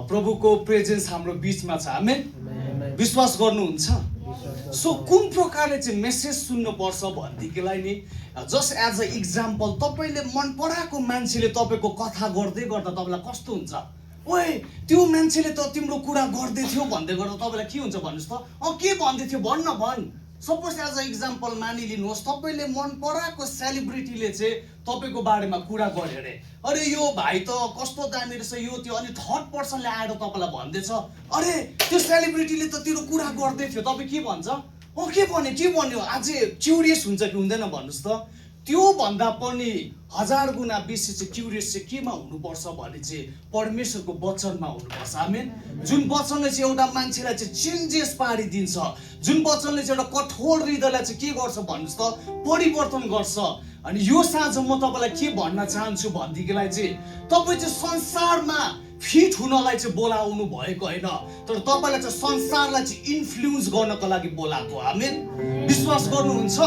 प्रभुको प्रेजेन्स हाम्रो बिचमा छ। आमेन। विश्वास गर्नुहुन्छ? सो कुन प्रकारले चाहिँ मेसेज सुन्नुपर्छ भनेदेखिलाई नि जस्ट एज अ इक्जाम्पल तपाईँले मन पराएको मान्छेले तपाईँको कथा गर्दै गर्दा तपाईँलाई कस्तो हुन्छ? ओए त्यो मान्छेले त तिम्रो कुरा गर्दै थियो भन्दै गर्दा तपाईँलाई के हुन्छ भन्नुहोस् त? के भन्दै थियो भन्। सपोज एज अ इक्जाम्पल मानिलिनुहोस् तपाईँले मन पराएको सेलिब्रिटीले चाहिँ तपाईँको बारेमा कुरा गर्यो अरे यो भाइ त कस्तो दामी रहेछ यो त्यो, अनि थर्ड पर्सनले आएर तपाईँलाई भन्दैछ अरे त्यो सेलिब्रिटीले त तेरो कुरा गर्दै थियो, तपाईँ के भन्छ? के भन्यो अझै क्युरियस हुन्छ कि हुँदैन भन्नुहोस् त? त्यो भन्दा पनि 1000 गुणा बेसी चाहिँ क्युरियस चाहिँ केमा हुनुपर्छ भने चाहिँ परमेश्वरको वचनमा हुनुपर्छ। आमेन। जुन वचनले चाहिँ एउटा मान्छेलाई चाहिँ चेन्जेस पारिदिन्छ, जुन वचनले चाहिँ एउटा कठोर हृदयलाई चाहिँ के गर्छ भन्नुहोस् त? परिवर्तन गर्छ। अनि यो साँझ म तपाईँलाई के भन्न चाहन्छु भनेदेखिलाई चाहिँ तपाईँ चाहिँ संसारमा फिट हुनलाई चाहिँ बोलाउनु भएको होइन, तर तपाईँलाई चाहिँ संसारलाई चाहिँ इन्फ्लुएन्स गर्नको लागि बोलाएको। आमेन। विश्वास गर्नुहुन्छ?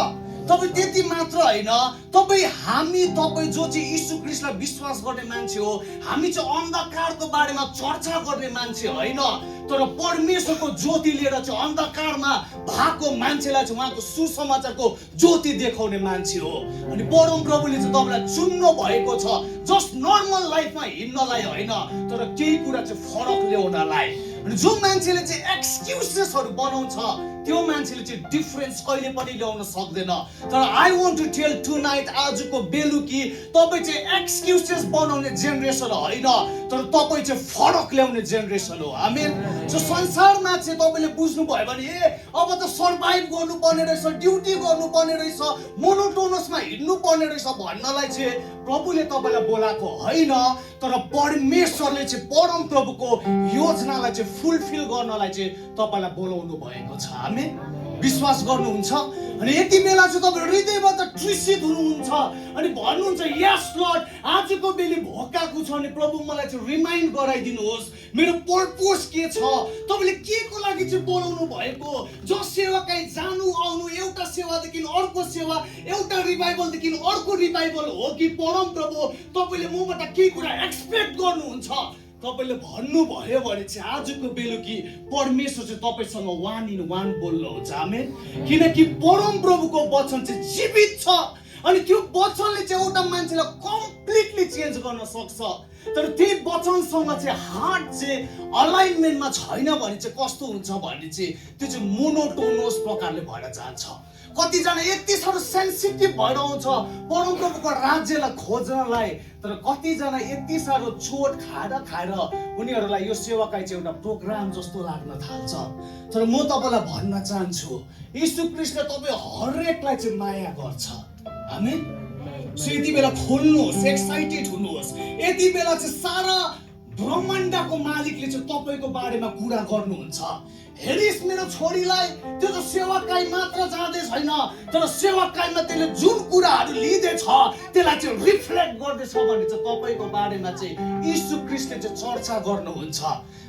तपाईँ त्यति मात्र होइन, तपाईँ जो चाहिँ यीशु ख्रीष्टलाई विश्वास गर्ने मान्छे हो, हामी चाहिँ अन्धकारको बारेमा चर्चा गर्ने मान्छे होइन, तर परमेश्वरको ज्योति लिएर चाहिँ अन्धकारमा भएको मान्छेलाई चाहिँ उहाँको सुसमाचारको ज्योति देखाउने मान्छे हो। अनि परम प्रभुले चाहिँ तपाईँलाई चुन्नु भएको छ, जस्ट नर्मल लाइफमा हिँड्नलाई होइन, तर केही कुरा चाहिँ फरक ल्याउनलाई। अनि जो मान्छेले चाहिँ एक्सक्युजेसहरू बनाउँछ त्यो मान्छेले चाहिँ डिफरेन्स कहिले पनि ल्याउन सक्दैन। तर I want to tell tonight, आजको बेलुकी तपाईँ चाहिँ एक्सक्युजेस बनाउने जेनेरेसन होइन, तर तपाईँ चाहिँ फरक ल्याउने जेनेरेसन हो। आमेन। सो संसारमा चाहिँ तपाईँले बुझ्नुभयो भने अब त सर्भाइभ गर्नुपर्ने रहेछ, ड्युटी गर्नुपर्ने रहेछ, मोनोटोनसमा हिँड्नुपर्ने रहेछ भन्नलाई चाहिँ प्रभुले तपाईँलाई बोलाएको होइन, तर परमेश्वरले चाहिँ परम प्रभुको योजनालाई चाहिँ फुलफिल गर्नलाई चाहिँ तपाईँलाई बोलाउनु भएको छ। आमेन। विश्वास गर्नुहुन्छ? अनि यति बेला चाहिँ तपाईँ हृदयबाट ट्रिसित हुनुहुन्छ अनि भन्नुहुन्छ यस लर्ड, आजको बेली भोकाएको छ अनि प्रभु मलाई चाहिँ रिमाइन्ड गराइदिनुहोस् मेरो पर्पस के छ, तपाईँले के को लागि चाहिँ बोलाउनु भएको? जो सेवाकाई जानु आउनु, एउटा सेवादेखि अर्को सेवा, एउटा रिभाइभलदेखि अर्को रिभाइभल हो कि परम प्रभु तपाईँले मबाट केही कुरा एक्सपेक्ट गर्नुहुन्छ? तपाईँले भन्नुभयो भने चाहिँ आजको बेलुकी परमेश्वर चाहिँ तपाईँसँग 1 in 1 बोल्नुहुन्छ। आमेन। किनकि परम प्रभुको वचन चाहिँ जीवित छ अनि त्यो वचनले चाहिँ एउटा मान्छेलाई कम्प्लिटली चेन्ज गर्न सक्छ। तर त्यही वचनसँग चाहिँ हार्ट चाहिँ अलाइनमेन्टमा छैन भने चाहिँ कस्तो हुन्छ भने चाहिँ त्यो चाहिँ मोनोटोनस प्रकारले भएर जान्छ। कतिजना यति साह्रो सेन्सिटिभ भएर आउँछ परमप्रभुको राज्यलाई खोज्नलाई, तर कतिजना यति साह्रो चोट खाएर उनीहरूलाई यो सेवाकाई चाहिँ एउटा प्रोग्राम जस्तो लाग्न थाल्छ। तर म तपाईँलाई भन्न चाहन्छु यीशु ख्रीष्टले तपाईँ हरेकलाई चाहिँ माया गर्छ। आमेन। सो यति बेला खोल्नुहोस्, एक्साइटेड हुनुहोस्। यति बेला चाहिँ सारा ब्रह्माण्डको मालिकले चाहिँ तपाईँको बारेमा कुरा गर्नुहुन्छ। हेरिस मेरो छोरीलाई, त्यो त सेवाकाई मात्र जाँदै छैन, तर सेवाकाईमा त्यसले जुन कुराहरू लिँदैछ त्यसलाई चाहिँ रिफ्लेक्ट गर्दैछ भने चाहिँ तपाईँको बारेमा चाहिँ यीशु ख्रीष्टले चाहिँ चर्चा गर्नुहुन्छ।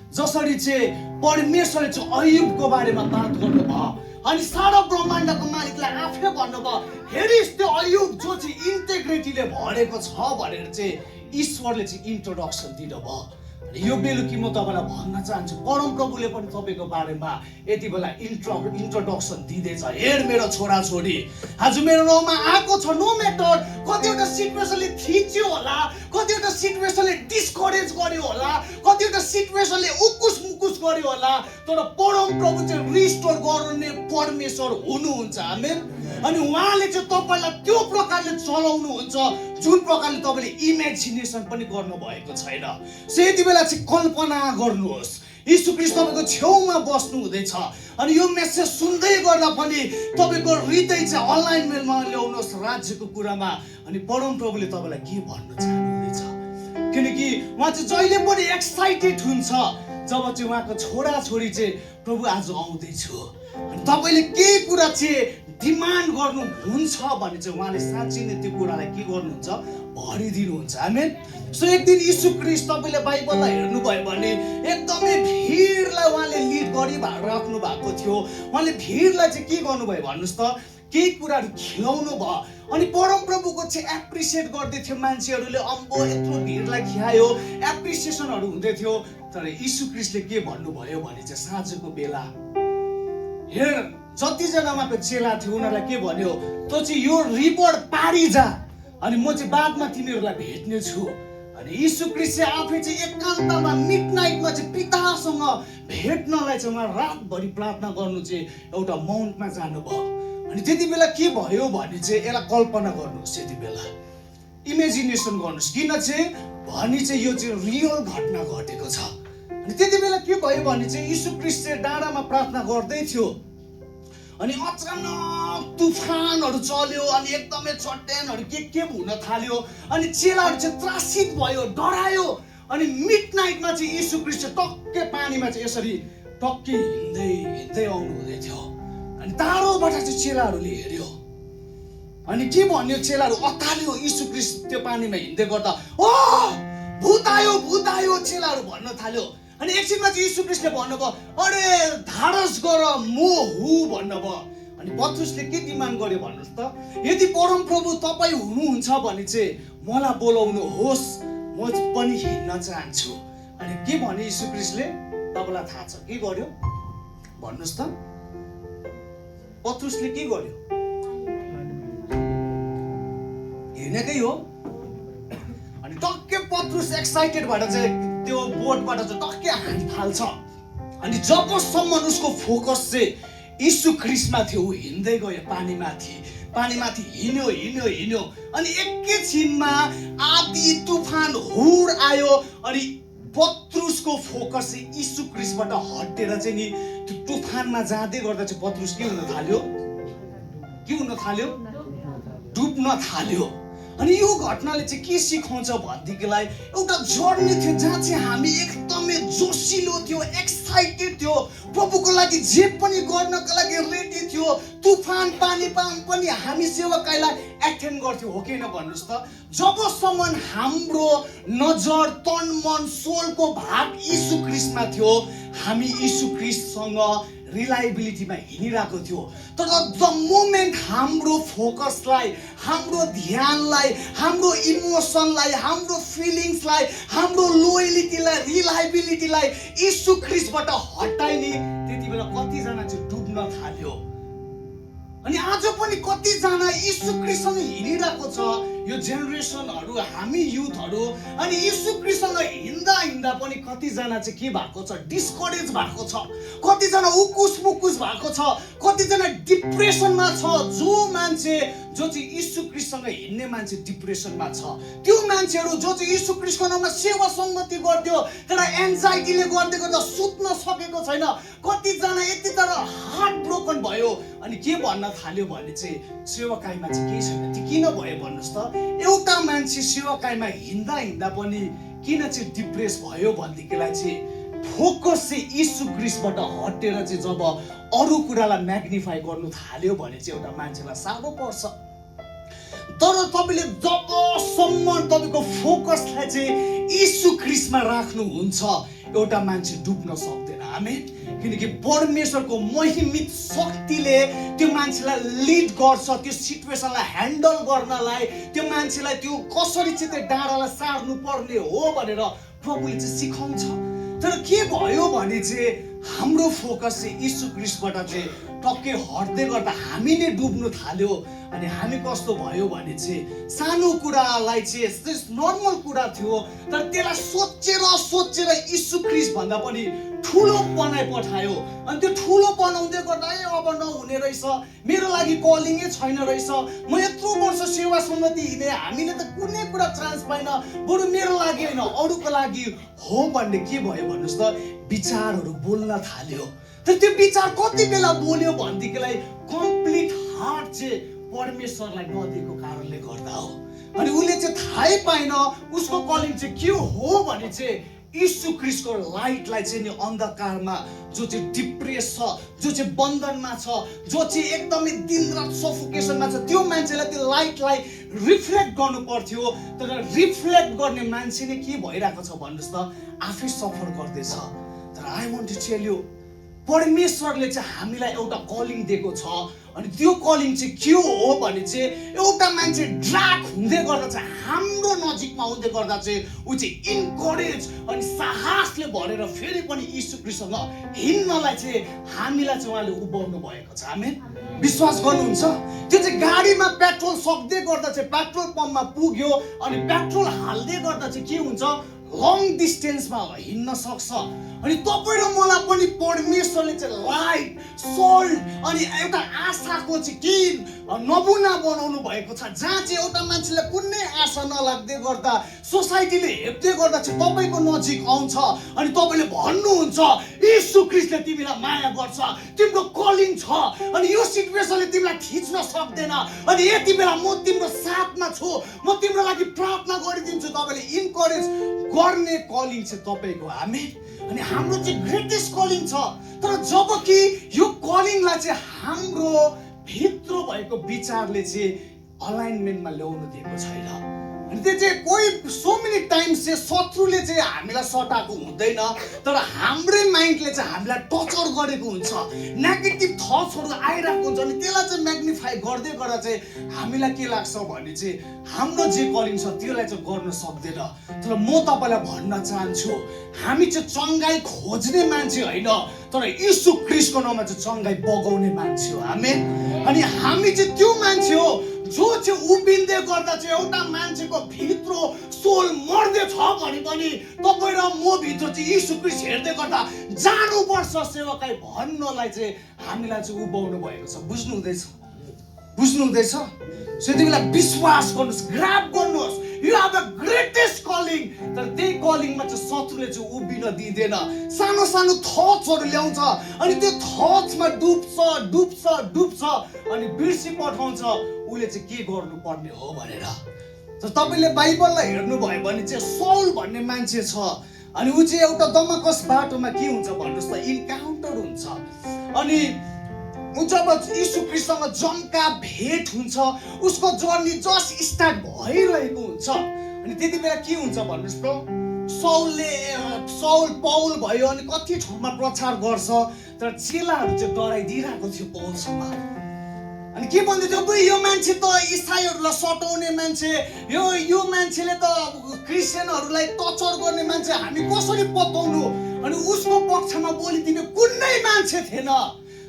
जसरी चाहिँ परमेश्वरले चाहिँ अयुबको बारेमा बात गर्नुभयो अनि सारा ब्रह्माण्डको मालिकलाई आफै भन्नुभयो हेरिस त्यो अयुब जो चाहिँ इन्टेग्रिटीले भरेको छ भनेर चाहिँ ईश्वरले चाहिँ इन्ट्रोडक्सन दिनुभयो। यो बेलुकी म तपाईँलाई भन्न चाहन्छु परम प्रभुले पनि तपाईँको बारेमा यति बेला इन्ट्रोडक्सन दिँदैछ। हेर मेरो छोराछोरी, आज मेरो नाउँमा आएको छ, नो म्याटर कतिवटा सिचुएसनले थिच्यो होला, कतिवटा सिचुएसनले डिस्करेज गर्यो होला, कतिवटा सिचुएसनले उकुस मुकुस गर्यो होला, तर परम प्रभु चाहिँ रिस्टोर गर्ने परमेश्वर हुनुहुन्छ। आमेन। अनि उहाँले चाहिँ तपाईँलाई त्यो प्रकारले चलाउनुहुन्छ जुन प्रकारले तपाईँले इमेजिनेसन पनि गर्नुभएको छैन। सो यति बेला चाहिँ कल्पना गर्नुहोस् यीशु ख्रीष्ट तपाईँको छेउमा बस्नु हुँदैछ अनि यो मेसेज सुन्दै गर्दा पनि तपाईँको हृदय चाहिँ अलाइनमेन्टमा ल्याउनुहोस् राज्यको कुरामा। अनि परम प्रभुले तपाईँलाई के भन्न चाहनुहुँदैछ? किनकि उहाँ चाहिँ जहिले पनि एक्साइटेड हुन्छ जब चाहिँ उहाँको छोराछोरी चाहिँ प्रभु आज आउँदैछु अनि तपाईँले केही कुरा चाहिँ डिमान्ड गर्नुहुन्छ भने चाहिँ उहाँले साँच्चै नै त्यो कुरालाई के गर्नुहुन्छ? भरिदिनुहुन्छ। आमेन। सो एक दिन यीशु ख्रीष्ट तपाईँले बाइबललाई हेर्नुभयो भने एकदमै भिडलाई उहाँले लिड गरिराख्नु भएको थियो। उहाँले भिडलाई चाहिँ के गर्नुभयो भन्नुहोस् त? केही कुराहरू खिलाउनु भयो। अनि परमप्रभुको चाहिँ एप्रिसिएट गर्दै थियो मान्छेहरूले, अम्बो यत्रो भिडलाई खियायो, एप्रिसिएसनहरू हुँदै थियो। तर यीशु ख्रीष्टले के भन्नुभयो भने चाहिँ साँझको बेला हेर जतिजना उहाँको चेला थियो उनीहरूलाई के भन्यो, तँ चाहिँ यो रिपोर्ट पारी जा अनि म चाहिँ बादमा तिमीहरूलाई भेट्ने छु। अनि यीशु ख्रीष्ट चाहिँ आफै चाहिँ एकान्तमा मिडनाइटमा चाहिँ पितासँग भेट्नलाई चाहिँ उहाँ रातभरि प्रार्थना गर्नु चाहिँ एउटा माउन्टमा जानुभयो। अनि त्यति बेला के भयो भने चाहिँ यसलाई कल्पना गर्नुहोस्, यति बेला इमेजिनेसन गर्नुहोस्, किन चाहिँ भने चाहिँ यो चाहिँ रियल घटना घटेको छ। अनि त्यति बेला के भयो भने चाहिँ यीशु ख्रीष्ट चाहिँ डाँडामा प्रार्थना गर्दै थियो। अनि अचानक तुफानहरू चल्यो अनि एकदमै चट्यानहरू के हुन थाल्यो। अनि चेलाहरू चाहिँ त्रासित भयो, डरायो। अनि मिडनाइटमा चाहिँ यीशु ख्रीष्ट टक्कै पानीमा चाहिँ यसरी टक्कै हिँड्दै आउनु हुँदै थियो। अनि टाढोबाट चाहिँ चेलाहरूले हेऱ्यो। अनि के भन्यो, चेलाहरू अत्तालियो यीशु ख्रीष्ट त्यो पानीमा हिँड्दै गर्दा, ओ भूत आयो चेलाहरू भन्न थाल्यो। अनि एकछिनमा चाहिँ यीशु ख्रीष्टले भन्नुभयो, अरे धाडस गर म हुँ भन्नुभयो। अनि पत्रुसले के डिमान्ड गर्यो भन्नुहोस् त, यदि परमप्रभु तपाईँ हुनुहुन्छ भने चाहिँ मलाई बोलाउनुहोस्, म पनि हिँड्न चाहन्छु। अनि के भन्यो यीशु ख्रीष्टले, तपाईँलाई थाहा छ के गर्यो भन्नुहोस् त? पत्रुसले के गर्यो? हिँडेकै हो। अनि टक्कै पत्रुस एक्साइटेड भएर चाहिँ त्यो बोटबाट चाहिँ टक्कै हात फाल्छ। अनि जबसम्म उसको फोकस चाहिँ यीशु ख्रीष्टमा थियो, ऊ हिँड्दै गयो पानीमाथि हिँड्यो। अनि एकैछिनमा आधी तुफान हुर आयो। अनि पत्रुसको फोकस चाहिँ यीशु ख्रीष्टबाट हटेर चाहिँ नि त्यो तुफानमा जाँदै गर्दा चाहिँ पत्रुस के हुन थाल्यो? डुब्न थाल्यो। अनि यो घटनाले चाहिँ के सिकाउँछ भनेदेखिलाई एउटा जर्नी थियो जहाँ चाहिँ हामी एकदमै जोसिलो थियो, एक्साइटेड थियो, प्रभुको लागि जे पनि गर्नको लागि रेडी थियो। तुफान पानी पनि हामी सेवकाईलाई एटेन्ड गर्थ्यौँ, हो कि न भन्नुहोस् त? जबसम्म हाम्रो नजर तन मन सोलको भाग यीशु ख्रीष्टमा थियो, हामी यीशु ख्रीष्टसँग रिलायबिलिटीमा हिँडिरहेको थियो। तर द मोमेन्ट हाम्रो फोकसलाई, हाम्रो ध्यानलाई, हाम्रो इमोसनलाई, हाम्रो फिलिङ्सलाई, हाम्रो लोयलिटीलाई, रिलायबिलिटीलाई यीशु ख्रीष्टबाट हटाइने, त्यति बेला कतिजना चाहिँ डुब्न थाल्यो। अनि आज पनि कतिजना यीशु ख्रीष्टसँग हिँडिरहेको छ, यो जेनेरेसनहरू, हामी युथहरू। अनि यीशु ख्रीष्टसँग हिँड्दा पनि कतिजना चाहिँ के भएको छ, डिस्करेज भएको छ, कतिजना उकुस मुकुस भएको छ, कतिजना डिप्रेसनमा छ। जो मान्छे जो चाहिँ यीशु ख्रीष्टसँग हिँड्ने मान्छे डिप्रेसनमा छ, त्यो मान्छेहरू जो चाहिँ यीशु ख्रीष्टको नाममा सेवा सङ्गति गर्थ्यो तर एन्जाइटीले गर्दा सुत्न सकेको छैन। कतिजना यति तर हार्ट ब्रोकन भयो। अनि के भन्न थाल्यो भने चाहिँ सेवाकाईमा चाहिँ केही छैन। त्यो किन भयो भन्नुहोस् त? एउटा मान्छे सेवाकाईमा हिँड्दा पनि किन चाहिँ डिप्रेस भयो भनेदेखिलाई चाहिँ फोकस चाहिँ यीशु ख्रीष्टबाट हटेर चाहिँ जब अरू कुरालाई म्याग्निफाई गर्नु थाल्यो भने चाहिँ एउटा मान्छेलाई साह्रो पर्छ। तर तपाईँले जबसम्म तपाईँको फोकसलाई चाहिँ यीशु ख्रीष्टमा राख्नुहुन्छ, एउटा मान्छे डुब्न सक्दैन। आमेन। किनकि परमेश्वरको महिमित शक्तिले त्यो मान्छेलाई लिड गर्छ, त्यो सिचुएसनलाई ह्यान्डल गर्नलाई, त्यो मान्छेलाई त्यो कसरी चाहिँ त्यो डाँडालाई सार्नु पर्ने हो भनेर प्रभुले चाहिँ सिकाउँछ। तर के भयो भने चाहिँ हाम्रो फोकस चाहिँ यीशु ख्रीष्टबाट चाहिँ टक्कै हट्दै गर्दा हामी नै डुब्नु थाल्यो। अनि हामी कस्तो भयो भने चाहिँ सानो कुरालाई चाहिँ नर्मल कुरा थियो, तर त्यसलाई सोचेर यीशु ख्रीष्ट भन्दा पनि ठुलो बनाइ पठायो। अनि त्यो ठुलो बनाउँदै गर्दा अब नहुने रहेछ, मेरो लागि कलिङै छैन रहेछ, म यत्रो वर्ष सेवा समिति हिँडेँ, हामीले त कुनै कुरा चान्स पाइन, बरु मेरो लागि होइन अरूको लागि हो भन्ने के भयो भन्नुहोस् त, विचारहरू बोल्न थाल्यो। तर त्यो विचार कति बेला बोल्यो भनेदेखिलाई कम्प्लिट हार्ट चाहिँ परमेश्वरलाई नदिएको कारणले गर्दा हो। अनि उसले चाहिँ थाहै पाएन उसको कलिङ चाहिँ के हो भने चाहिँ यीशु ख्रीष्टको लाइटलाई चाहिँ नि अन्धकारमा जो चाहिँ डिप्रेस छ, जो चाहिँ बन्धनमा छ, जो चाहिँ एकदमै दिनरात सफोकेसनमा छ, त्यो मान्छेलाई त्यो लाइटलाई रिफ्लेक्ट गर्नु पर्थ्यो। तर रिफ्लेक्ट गर्ने मान्छे नै के भइरहेको छ भन्नुहोस् त, आफै सफर गर्दैछ। तर I want to tell you, परमेश्वरले चाहिँ हामीलाई एउटा कलिङ दिएको छ। अनि त्यो कलिङ चाहिँ के हो भने चाहिँ एउटा मान्छे ड्राग हुँदै गर्दा चाहिँ हाम्रो नजिकमा आउँदै गर्दा चाहिँ ऊ चाहिँ इन्करेज अनि साहसले भरेर फेरि पनि यीशु ख्रीष्टसँग हिँड्नलाई चाहिँ हामीलाई चाहिँ उहाँले उभाउनु भएको छ। आमेन। विश्वास गर्नुहुन्छ? त्यो चाहिँ गाडीमा पेट्रोल सक्दै गर्दा चाहिँ पेट्रोल पम्पमा पुग्यो अनि पेट्रोल हाल्दै गर्दा चाहिँ के हुन्छ, लङ डिस्टेन्समा हिँड्न सक्छ। अनि तपाईँ र मलाई पनि परमेश्वरले चाहिँ लाइट, सोल्ट अनि एउटा आशाको चाहिँ के नमुना बनाउनु भएको छ, जहाँ चाहिँ एउटा मान्छेले कुनै आशा नलाग्दै गर्दा सोसाइटीले हेप्दै गर्दा चाहिँ तपाईँको नजिक आउँछ अनि तपाईँले भन्नुहुन्छ यीशु ख्रीष्टले तिमीलाई माया गर्छ, तिम्रो कलिङ छ अनि यो सिचुएसनले तिमीलाई खिच्न सक्दैन अनि यति बेला म तिम्रो साथमा छु, म तिम्रो लागि प्रार्थना गरिदिन्छु। तपाईँले इन्करेज गर्ने कलिङ चाहिँ तपाईँको। आमेन। अनि हाम्रो चाहिँ ग्रेटेस्ट कलिङ छ। तर जबकि यो कलिङलाई चाहिँ हाम्रो भित्र भएको विचारले चाहिँ अलाइनमेन्टमा ल्याउनु दिएको छैन। अनि त्यो चाहिँ कोही सो मेनी टाइम्स चाहिँ शत्रुले चाहिँ हामीलाई सताएको हुँदैन, तर हाम्रै माइन्डले चाहिँ हामीलाई टर्चर गरेको हुन्छ, नेगेटिभ थट्सहरू आइरहेको हुन्छ अनि त्यसलाई चाहिँ म्याग्निफाई गर्दै गर्दा चाहिँ हामीलाई के लाग्छ भने चाहिँ हाम्रो जे कलिङ छ त्यसलाई चाहिँ गर्न सक्दैन। तर म तपाईँलाई भन्न चाहन्छु हामी चाहिँ चङ्गाई खोज्ने मान्छे होइन, तर यीशु ख्रीष्टको नाममा चाहिँ चङ्गाई बगाउने मान्छे हो। आमेन। अनि हामी चाहिँ त्यो मान्छे हो जो चाहिँ उभिँदै गर्दा चाहिँ एउटा मान्छेको भित्र सोल मर्दै छ भने पनि तपाईँ र म भित्र चाहिँ यीशु ख्रीष्ट हेर्दै गर्दा जानुपर्छ सेवकाई भन्नलाई चाहिँ हामीलाई चाहिँ उभाउनु भएको छ। बुझ्नुहुँदैछ? बुझ्नुहुँदैछ? त्यति बेला विश्वास गर्नुहोस्, ग्राब गर्नुहोस्, you have the greatest calling. तर त्यही कलिङमा चाहिँ शत्रुले चाहिँ उभिन दिँदैन, सानो सानो थट्सहरू ल्याउँछ अनि त्यो थट्समा डुब्छ अनि बिर्सी पठाउँछ उसले चाहिँ के गर्नुपर्ने हो भनेर। तर तपाईँले बाइबललाई हेर्नुभयो भने चाहिँ सौल भन्ने मान्छे छ अनि ऊ चाहिँ एउटा दमस्कस बाटोमा के हुन्छ भन्नुहोस् त, इन्काउन्टर हुन्छ। अनि जब यीशु ख्रीष्टसँग जम्का भेट हुन्छ, उसको जर्नी जस्ट स्टार्ट भइरहेको हुन्छ अनि त्यति बेला के हुन्छ भन्नुहोस् त, सौल पौल भयो अनि कति ठाउँमा प्रचार गर्छ, तर चेलाहरू चाहिँ डराइदिइरहेको थियो पौलसँग। अनि के भन्दै थियो, यो मान्छे त इसाईहरूलाई सताउने मान्छे, यो मान्छेले त क्रिस्चियनहरूलाई टर्चर गर्ने मान्छे, हामी कसरी पताउनु? अनि उसको पक्षमा बोलिदिने कुनै मान्छे थिएन।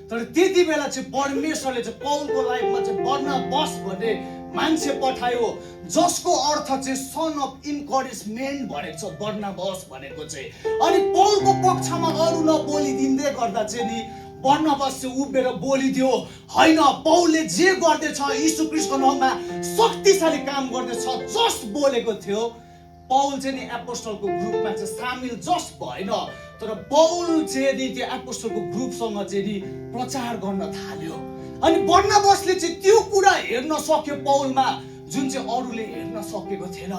तर त्यति बेला चाहिँ परमेश्वरले चाहिँ पौलको लाइफमा चाहिँ बर्नाबस भन्ने मान्छे पठायो, जसको अर्थ चाहिँ सन अफ इन्करेजमेन्ट भनेको छ बर्नाबस भनेको चाहिँ। अनि पौलको पक्षमा अरू नबोलिदिँदै गर्दा चाहिँ नि बर्नाबस चाहिँ उभिएर बोलिदियो, होइन पौलले जे गर्दैछ यीशु ख्रीष्टको नाममा शक्तिशाली काम गर्दैछ, जस्ट बोलेको थियो। पौल चाहिँ नि एपोस्टलको ग्रुपमा चाहिँ सामेल जस्ट भएन, तर पौल चाहिँ नि त्यो एपोस्टलको ग्रुपसँग चाहिँ नि प्रचार गर्न थाल्यो। अनि बर्नाबसले चाहिँ त्यो कुरा हेर्न सक्यो पौलमा जुन चाहिँ अरूले हेर्न सकेको थिएन।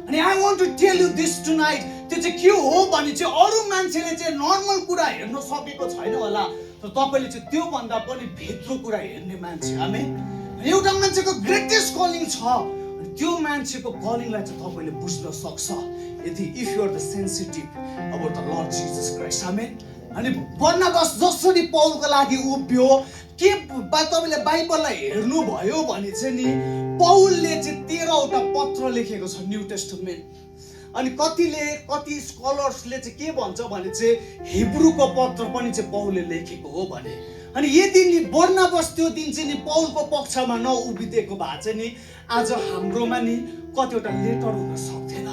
अनि I want to tell you this tonight, त्यो चाहिँ के हो भने चाहिँ अरू मान्छेले चाहिँ नर्मल कुरा हेर्न सकेको छैन होला, तर तपाईँले चाहिँ त्योभन्दा पनि भित्र कुरा हेर्ने मान्छे। आमेन। एउटा मान्छेको ग्रेटेस्ट कलिङ छ, त्यो मान्छेको कलिङलाई चाहिँ तपाईँले बुझ्न सक्छ यदि if you are the sensitive about the Lord Jesus Christ. Amen. अनि बर्नाबस जसरी पौलको लागि उभियो, के तपाईँले बाइबललाई हेर्नुभयो भने चाहिँ नि पौलले चाहिँ 13वटा पत्र लेखेको छ न्यू टेस्टामेन्ट। अनि कति स्कलर्सले चाहिँ के भन्छ भने चाहिँ हिब्रूको पत्र पनि चाहिँ पौलले लेखेको हो भने। अनि यदि नि बर्नाबस त्यो दिन चाहिँ नि पौलको पक्षमा नउभिदिएको भए चाहिँ नि आज हाम्रोमा नि कतिवटा लेटर हुन सक्थेन।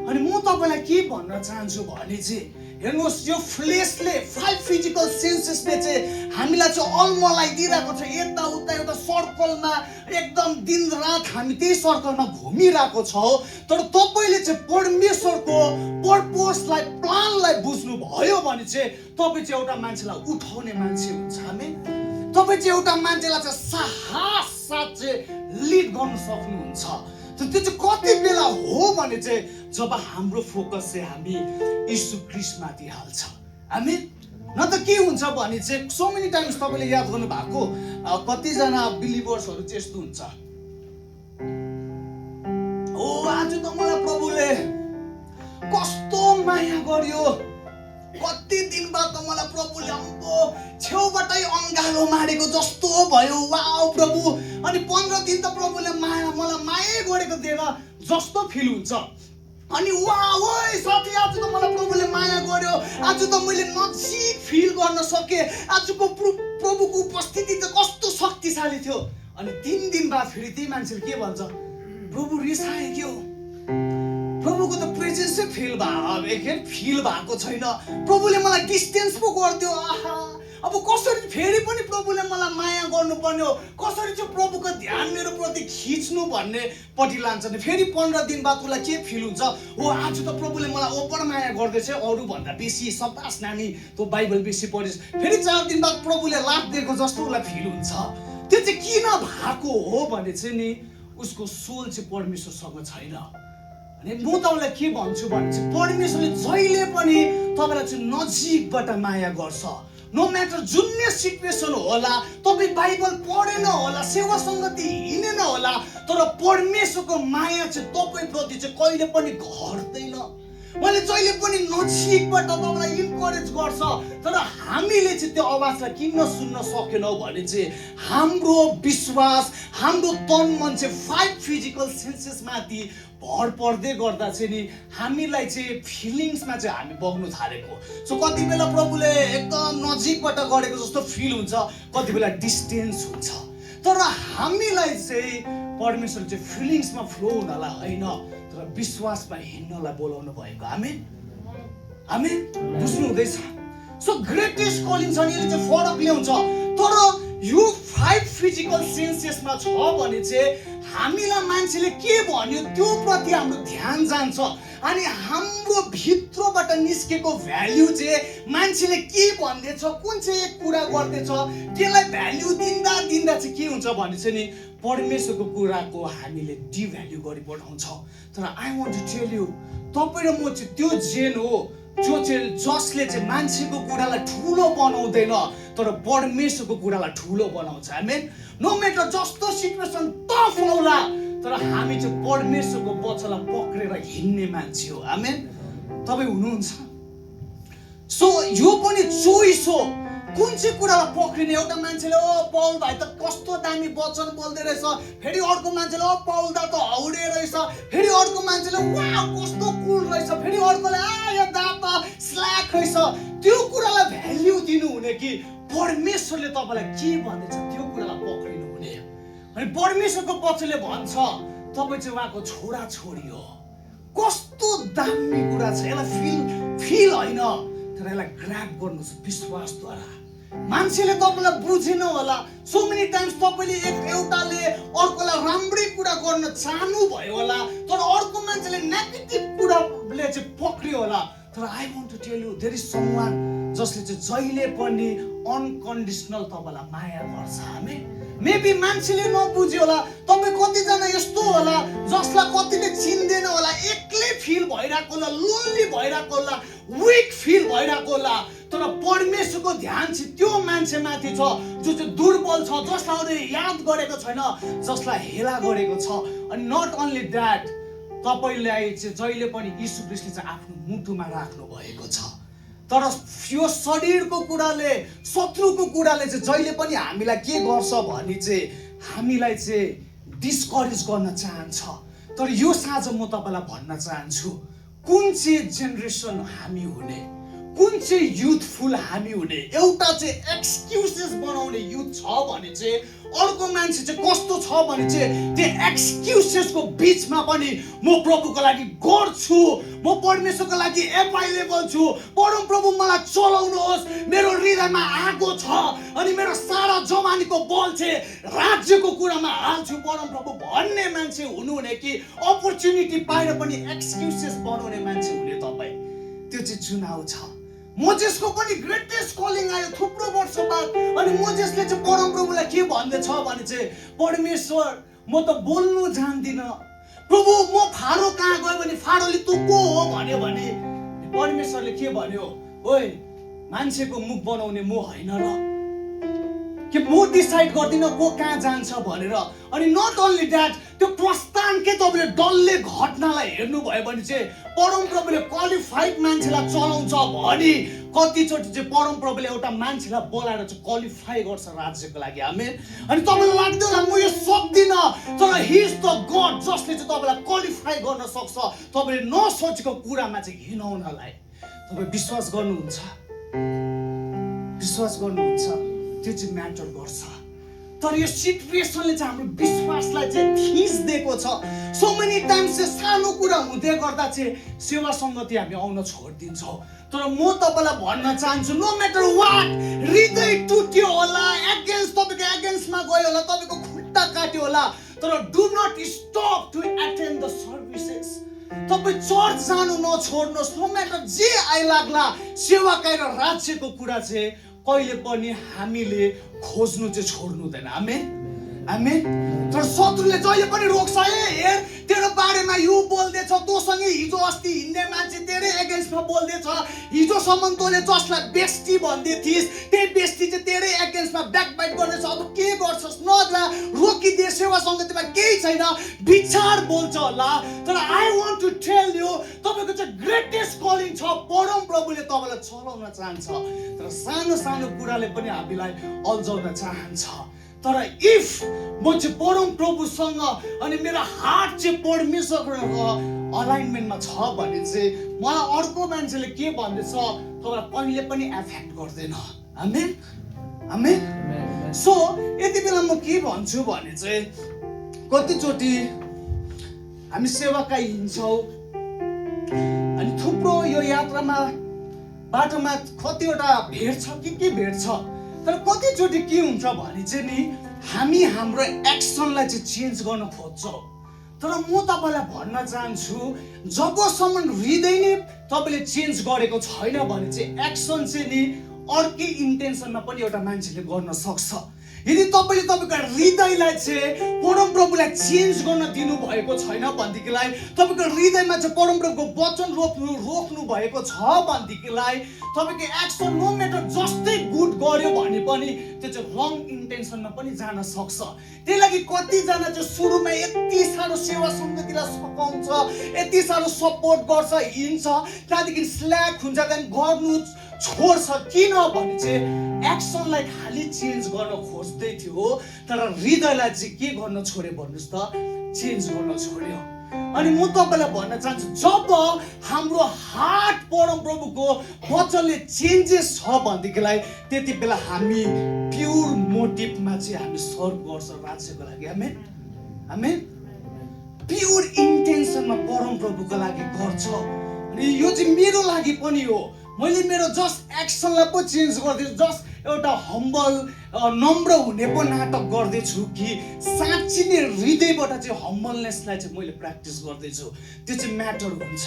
अनि म तपाईँलाई के भन्न चाहन्छु भने चाहिँ हेर्नुहोस्, यो फ्लेसले 5 फिजिकल सेन्सेसले चाहिँ हामीलाई चाहिँ अल्मलाइदिइरहेको छ, यताउता एउटा सर्कलमा एकदम दिन रात हामी त्यही सर्कलमा घुमिरहेको छौँ। तर तपाईँले चाहिँ परमेश्वरको पर्पसलाई, प्लानलाई बुझ्नु भयो भने चाहिँ तपाईँ चाहिँ एउटा मान्छेलाई उठाउने मान्छे हुन्छ। हामी तपाईँ चाहिँ एउटा मान्छेलाई चाहिँ साहस साथ चाहिँ लिड गर्न सक्नुहुन्छ। त्यो चाहिँ कति बेला हो भने चाहिँ जब हाम्रो फोकस चाहिँ हामी यीशु ख्रीष्टमाथि हाल्छ। आमेन। न त के हुन्छ भने चाहिँ सो मेनी टाइम्स तपाईँले याद गर्नु भएको कतिजना बिलिभर्सहरू चाहिँ यस्तो हुन्छ, ओ आज त मलाई प्रभुले कस्तो माया गर्यो, कति दिन बाद मलाई प्रभुले अम्बो छेउबाटै अङ्गालो मारेको जस्तो भयो। वाउ प्रभु, अनि 15 दिन त प्रभुले मलाई माया गरेको दिएर जस्तो फिल हुन्छ। अनि वाउ ओइ साथी, आज त मलाई प्रभुले माया गर्यो, आज त मैले नजिक फिल गर्न सके, आजको प्रभुको उपस्थिति त कस्तो शक्तिशाली थियो। अनि 3 दिन बाद फेरि त्यही मान्छेले के भन्छ, प्रभु रिसाए के हो, प्रभुको त प्रेजेन्सै फिल भएको छैन, प्रभुले मलाई डिस्टेन्स पो गरिदियो। आहा, अब कसरी फेरि पनि प्रभुले मलाई माया गर्नुपर्ने हो, कसरी चाहिँ प्रभुको ध्यान मेरो प्रति खिच्नु भन्ने पट्टि लान्छ नि। फेरि 15 दिन बाद उसलाई के फिल हुन्छ, हो आज त प्रभुले मलाई ओपर माया गर्दैछ, अरूभन्दा बेसी, सबास नानी तँ बाइबल बेसी पढिस्। फेरि 4 दिन बाद प्रभुले लात दिएको जस्तो उसलाई फिल हुन्छ। त्यो चाहिँ किन भएको हो भने चाहिँ नि उसको सोल चाहिँ परमेश्वरसँग छैन। अनि म तपाईँलाई के भन्छु भने चाहिँ परमेश्वरले जहिले पनि तपाईँलाई चाहिँ नजिकबाट माया गर्छ। नो म्याटर जुनै सिचुएसन होला, तपाईँ बाइबल पढेन होला, सेवा सङ्गति हिँडेन होला, तर परमेश्वरको माया चाहिँ तपाईँप्रति चाहिँ कहिले पनि घट्दैन। मैले जहिले पनि नजिकबाट तपाईँलाई इन्करेज गर्छ। तर हामीले चाहिँ त्यो आवाजलाई किन सुन्न सकेनौँ भने चाहिँ हाम्रो विश्वास, हाम्रो तन मन चाहिँ 5 फिजिकल सेन्सेसमाथि भर पर्दै गर्दा चाहिँ नि हामीलाई चाहिँ फिलिङ्समा चाहिँ हामी बग्नु थालेको। सो कति बेला प्रभुले एकदम नजिकबाट गरेको जस्तो फिल हुन्छ, कति बेला डिस्टेन्स हुन्छ। तर हामीलाई चाहिँ परमेश्वर चाहिँ फिलिङ्समा फ्लो हुनलाई होइन, तर विश्वासमा हिँड्नलाई बोलाउनु भएको। आमेन आमेन, बुझ्नु हुँदैछ? सो ग्रेटेस्ट कलिङ छ नि, यसले चाहिँ फरक ल्याउँछ। तर यो 5 फिजिकल सेन्सेसमा छ भने चाहिँ हामीलाई मान्छेले के भन्यो त्यो प्रति हाम्रो ध्यान जान्छ। अनि हाम्रो भित्रबाट निस्केको भ्याल्यु चाहिँ मान्छेले के भन्दैछ, कुन चाहिँ एक कुरा गर्दैछ, त्यसलाई भ्याल्यु दिँदा चाहिँ के हुन्छ भने चाहिँ नि परमेश्वरको कुराको हामीले डिभ्याल्यु गरी पठाउँछ। तर I want to tell you, तपाईँ र म चाहिँ त्यो जेन हो जसले चाहिँ मान्छेको कुरालाई ठुलो बनाउँदैन, तर परमेश्वरको कुरालाई ठुलो बनाउँछ। आमेन। नो म्याटर जस्तो सिचुएसन टफ होला, तर हामी चाहिँ परमेश्वरको वचनलाई पक्रेर हिँड्ने मान्छे हो। आमेन। तपाईँ हुनुहुन्छ? सो यो पनि चोइस हो, कुन चाहिँ कुरालाई पक्रिने। एउटा मान्छेले ओ पौल भाइ त कस्तो दामी वचन बोल्दै रहेछ, फेरि अर्को मान्छेले ओ पौल दा त हाउडे रहेछ, फेरि अर्को मान्छेले वाउ कस्तो कुल रहेछ, फेरि अर्कोले यो दा त स्ल्याक रहेछ। त्यो कुरालाई भ्याल्यु दिनु हुने कि परमेश्वरले तपाईँलाई के भन्दैछ त्यो कुरालाई पक्रिनु हुने। अनि परमेश्वरको वचनले भन्छ तपाईँ चाहिँ उहाँको छोरा छोरी हो। कस्तो दामी कुरा छ, यसलाई फिल होइन, तर यसलाई ग्राब गर्नुहोस् विश्वासद्वारा। मान्छेले तपाईँलाई बुझेन होला, सो मेनी टाइम्स तपाईँले एउटाले अर्कोलाई राम्रै कुरा गर्न चाहनु भयो होला, तर अर्को मान्छेले नेगेटिभ कुराले चाहिँ पक्रियो होला। तर I want to tell you, there is someone जसले चाहिँ जहिले पनि अनकन्डिसनल तपाईँलाई माया गर्छ। हामी मेबी मान्छेले नबुझ्यो होला, तपाईँ कतिजना यस्तो होला जसलाई कतिले चिन्दैन होला, एक्लै फिल भइरहेको होला, लोन्ली भइरहेको होला, विक फिल भइरहेको होला, तर परमेश्वरको ध्यान चाहिँ त्यो मान्छेमाथि छ जो चाहिँ दुर्बल छ, जसलाई उनीहरूले याद गरेको छैन, जसलाई हेला गरेको छ। अनि नट ओन्ली द्याट, तपाईँलाई चाहिँ जहिले पनि यीशु ख्रीष्टले चाहिँ आफ्नो मुटुमा राख्नु भएको छ। तर यो शरीरको कुराले, शत्रुको कुराले चाहिँ जहिले पनि हामीलाई के गर्छ भने चाहिँ हामीलाई चाहिँ डिस्करेज गर्न चाहन्छ। तर यो साँझ म तपाईँलाई भन्न चाहन्छु, कुन चाहिँ जेनेरेसन हामी हुने, कुन चाहिँ युथफुल हामी हुने। एउटा चाहिँ एक्सक्युजेस बनाउने युथ छ भने चाहिँ अर्को मान्छे चाहिँ कस्तो छ भने चाहिँ त्यो एक्सक्युजेसको बिचमा पनि म प्रभुको लागि गर्छु, म परमेश्वरको लागि एभाइलेबल छु, परम प्रभु मलाई चलाउनुहोस्, मेरो हृदयमा आगो छ अनि मेरो सारा जवानीको बल चाहिँ राज्यको कुरामा हाल्छु परम प्रभु भन्ने मान्छे हुनुहुने कि अपर्च्युनिटी पाएर पनि एक्सक्युजेस बनाउने मान्छे हुने। तपाईँ त्यो चाहिँ चुनाव छ। मोजेसको पनि ग्रेटेस्ट कलिङ आयो थुप्रो वर्ष बाद। अनि मोजेसले चाहिँ परम प्रभुलाई के भन्दैछ भने चाहिँ परमेश्वर म त बोल्नु जान्दिनँ, प्रभु म फारो कहाँ गयो भने फारोले तँ को हो भन्यो भने परमेश्वरले के भन्यो, ओइ मान्छेको मुख बनाउने म होइन र, कि म डिसाइड गर्दिनँ को कहाँ जान्छ भनेर। अनि नट ओन्ली द्याट, त्यो प्रस्थानकै तपाईँले डल्ले घटनालाई हेर्नुभयो भने चाहिँ परमप्रभुले क्वालिफाइड मान्छेलाई चलाउँछ भने कतिचोटि चाहिँ परमप्रभुले एउटा मान्छेलाई बोलाएर चाहिँ क्वालिफाई गर्छ राज्यको लागि। आमेन। अनि तपाईँलाई लाग्दैन होला म यो सक्दिनँ, तर हि इज द गड जसले चाहिँ तपाईँलाई क्वालिफाई गर्न सक्छ तपाईँले नसोचेको कुरामा चाहिँ हिँडाउनलाई। तपाईँ विश्वास गर्नुहुन्छ, विश्वास गर्नुहुन्छ, त्यो चाहिँ म्याटर गर्छ। तर यो सिचुएसनले चाहिँ हाम्रो विश्वासलाई चाहिँ थिच्दिएको छ। सो मेनी टाइम्स चाहिँ सानो कुरा हुँदै गर्दा चाहिँ सेवा सङ्गति हामी आउन छोडिदिन्छौँ। तर म तपाईँलाई भन्न चाहन्छु, नो म्याटर वाट, हृदय टुट्यो होला, तपाईँको एगेन्स्टमा गयो होला, तपाईँको खुट्टा काट्यो होला, तर do not stop to attend the services. तपाईँ चर्च जानु नछोड्नुहोस्। नो म्याटर जे आइलाग्ला, सेवाकाई र राज्यको कुरा चाहिँ कहिले पनि हामीले खोज्नु चाहिँ छोड्नु हुँदैन। आमेन, आमेन। तर शत्रुले जहिले पनि रोक्छ, हेर तेरो बारेमा यो बोल्दैछ, तँसँगै हिजो अस्ति हिँड्ने मान्छे तेरै एगेन्स्टमा बोल्दैछ, हिजोसम्म तँले जसलाई बेस्टी भन्दै थिइस् त्यही बेस्टी चाहिँ तेरै एगेन्स्टमा ब्याकबाइट गर्दैछ। अब के गर्छस्, नजा, रोकिदे, सेवा सङ्गतिमा केही छैन, विचार बोल्छ होला। तर I want to tell you, तपाईँको चाहिँ ग्रेटेस्ट कलिङ छ, परम प्रभुले तपाईँलाई चलाउन चाहन्छ। तर सानो सानो कुराले पनि हामीलाई अल्झाउन चाहन्छ। तर इफ म चाहिँ परम प्रभुसँग अनि मेरो हार्ट चाहिँ परमेश्वरको अलाइनमेन्टमा छ भने चाहिँ मलाई अर्को मान्छेले के भन्दैछ तपाईँलाई कहिले पनि एफेक्ट गर्दैन। आमेन, आमेन। सो यति बेला म के भन्छु भने चाहिँ कतिचोटि हामी सेवाका हिँड्छौँ अनि थुप्रो यो यात्रामा बाटोमा कतिवटा भेट्छ के भेट्छ। तर कतिचोटि के हुन्छ भने चाहिँ नि हामी हाम्रो एक्सनलाई चाहिँ चेन्ज गर्न खोज्छौँ। तर म तपाईँलाई भन्न चाहन्छु, जबसम्म हृदय नै तपाईँले चेन्ज गरेको छैन भने चाहिँ एक्सन चाहिँ नि अर्कै इन्टेन्सनमा पनि एउटा मान्छेले गर्न सक्छ। यदि तपाईँले तपाईँको हृदयलाई चाहिँ परमप्रभुलाई चेन्ज गर्न दिनुभएको छैन भनेदेखिलाई, तपाईँको हृदयमा चाहिँ परमप्रभुको वचन रोक्नु भएको छ भनेदेखिलाई तपाईँको एक्सन नो म्याटर जस्तै गुड गर्यो भने पनि त्यो चाहिँ रङ इन्टेन्सनमा पनि जान सक्छ। त्यही लागि कतिजना चाहिँ सुरुमा यति साह्रो सेवा सङ्गतिलाई सघाउँछ, यति साह्रो सपोर्ट गर्छ, हिँड्छ, त्यहाँदेखि स्ल्याक हुन्छ, त्यहाँदेखि गर्नु छोड्छ। किन भने चाहिँ एक्सनलाई खालि चेन्ज गर्न खोज्दै थियो, तर हृदयलाई चाहिँ के गर्न छोड्यो भन्नुहोस् त, चेन्ज गर्न छोड्यो। अनि म तपाईँलाई भन्न चाहन्छु, जब हाम्रो हार्ट परमप्रभुको वचनले चेन्जेस छ भनेदेखिलाई त्यति बेला हामी प्युर मोटिभमा चाहिँ हामी सर्भ गर्छ राज्यको लागि। आमेन, आमेन। प्युर इन्टेन्सनमा परमप्रभुको लागि गर्छ। अनि यो चाहिँ मेरो लागि पनि हो। मैले मेरो जस्ट एक्सनलाई पो चेन्ज गर्दैछु, जस्ट एउटा हम्बल नम्र हुने पो नाटक गर्दैछु कि साँच्ची नै हृदयबाट चाहिँ हम्बलनेसलाई चाहिँ मैले प्र्याक्टिस गर्दैछु, त्यो चाहिँ म्याटर हुन्छ।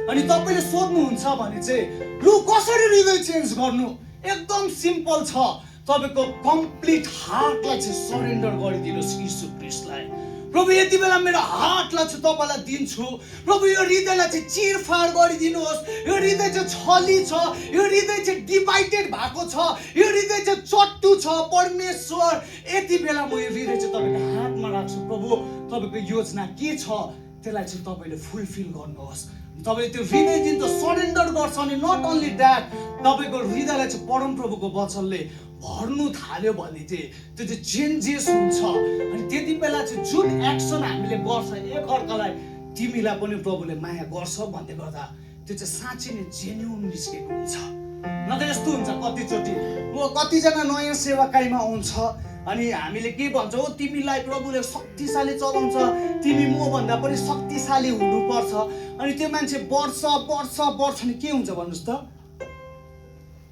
अनि तपाईँले सोध्नुहुन्छ भने चाहिँ लु कसरी हृदय चेन्ज गर्नु, एकदम सिम्पल छ। तपाईँको कम्प्लिट हार्टलाई चाहिँ सरेन्डर गरिदिनुहोस् यीशु ख्रीष्टलाई। प्रभु यति बेला मेरो हार्टलाई चाहिँ तपाईँलाई दिन्छु, प्रभु यो हृदयलाई चाहिँ चिरफाड गरिदिनुहोस्। यो हृदय चाहिँ छली छ, यो हृदय चाहिँ डिभाइडेड भएको छ, यो हृदय चाहिँ चट्टु छ। परमेश्वर यति बेला म यो हृदय चाहिँ तपाईँको हातमा राख्छु। प्रभु तपाईँको योजना के छ त्यसलाई चाहिँ तपाईँले फुलफिल गर्नुहोस्। तपाईँले त्यो हृदय दिन त सरेन्डर गर्छ अनि नट ओन्ली द्याट, तपाईँको हृदयलाई चाहिँ परमप्रभुको वचनले भर्नु थाल्यो भने चाहिँ त्यो चाहिँ चेन्जेस हुन्छ। अनि त्यति बेला चाहिँ जुन एक्सन हामीले गर्छ एकअर्कालाई, तिमीलाई पनि प्रभुले माया गर्छ भन्दै गर्दा त्यो चाहिँ साँच्चै नै जेन्युन निस्केको हुन्छ। न त यस्तो हुन्छ कतिचोटि कतिजना नयाँ सेवाकाईमा आउँछ अनि हामीले के भन्छौँ, तिमीलाई प्रभुले शक्तिशाली चलाउँछ, तिमी म भन्दा पनि शक्तिशाली हुनुपर्छ। अनि त्यो मान्छे बढ्छ बढ्छ बढ्छ नि के हुन्छ भन्नुहोस् त,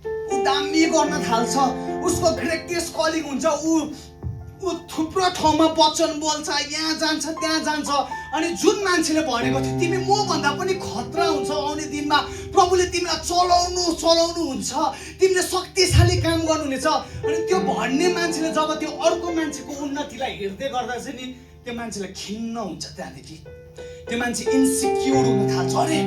ऊ दामी गर्न थाल्छ, उसको ग्रेटेस्ट कलिङ हुन्छ, ऊ थुप्रो ठाउँमा वचन बोल्छ, यहाँ जान्छ त्यहाँ जान्छ। अनि जुन मान्छेले भनेको थियो तिमी म भन्दा पनि खतरा हुन्छ आउने दिनमा, प्रभुले तिमीलाई चलाउनु हुन्छ, तिमीले शक्तिशाली काम गर्नुहुनेछ। अनि त्यो भन्ने मान्छेले जब त्यो अर्को मान्छेको उन्नतिलाई हेर्दै गर्दा चाहिँ नि त्यो मान्छेलाई खिन्न हुन्छ। त्यहाँदेखि त्यो मान्छे इन्सिक्योर हुन थाल्छ, अरे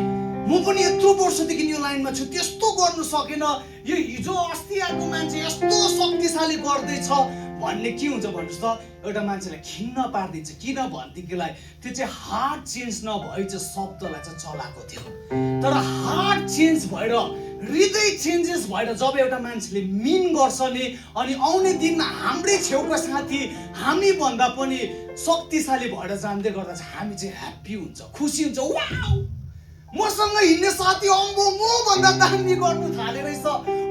म पनि यत्रो वर्षदेखि यो लाइनमा छु, त्यस्तो गर्नु सकेन, यो हिजो अस्ति आएको मान्छे यस्तो शक्तिशाली गर्दैछ, भन्ने के हुन्छ भन्नुहोस् त, एउटा मान्छेलाई खिन्न पारिदिन्छ। किन भनेदेखिलाई त्यो चाहिँ हार्ट चेन्ज नभई चाहिँ शब्दलाई चाहिँ चलाएको थियो। तर हार्ट चेन्ज भएर, हृदय चेन्जेस भएर जब एउटा मान्छेले मिन गर्छ नि, अनि आउने दिनमा हाम्रै छेउको साथी हामी भन्दा पनि शक्तिशाली भएर जाँदै गर्दा चाहिँ हामी चाहिँ ह्याप्पी हुन्छ, खुसी हुन्छ। वाउ, मसँग हिँड्ने साथी अम्बो म भन्दा दामी गर्नु थाले रहेछ,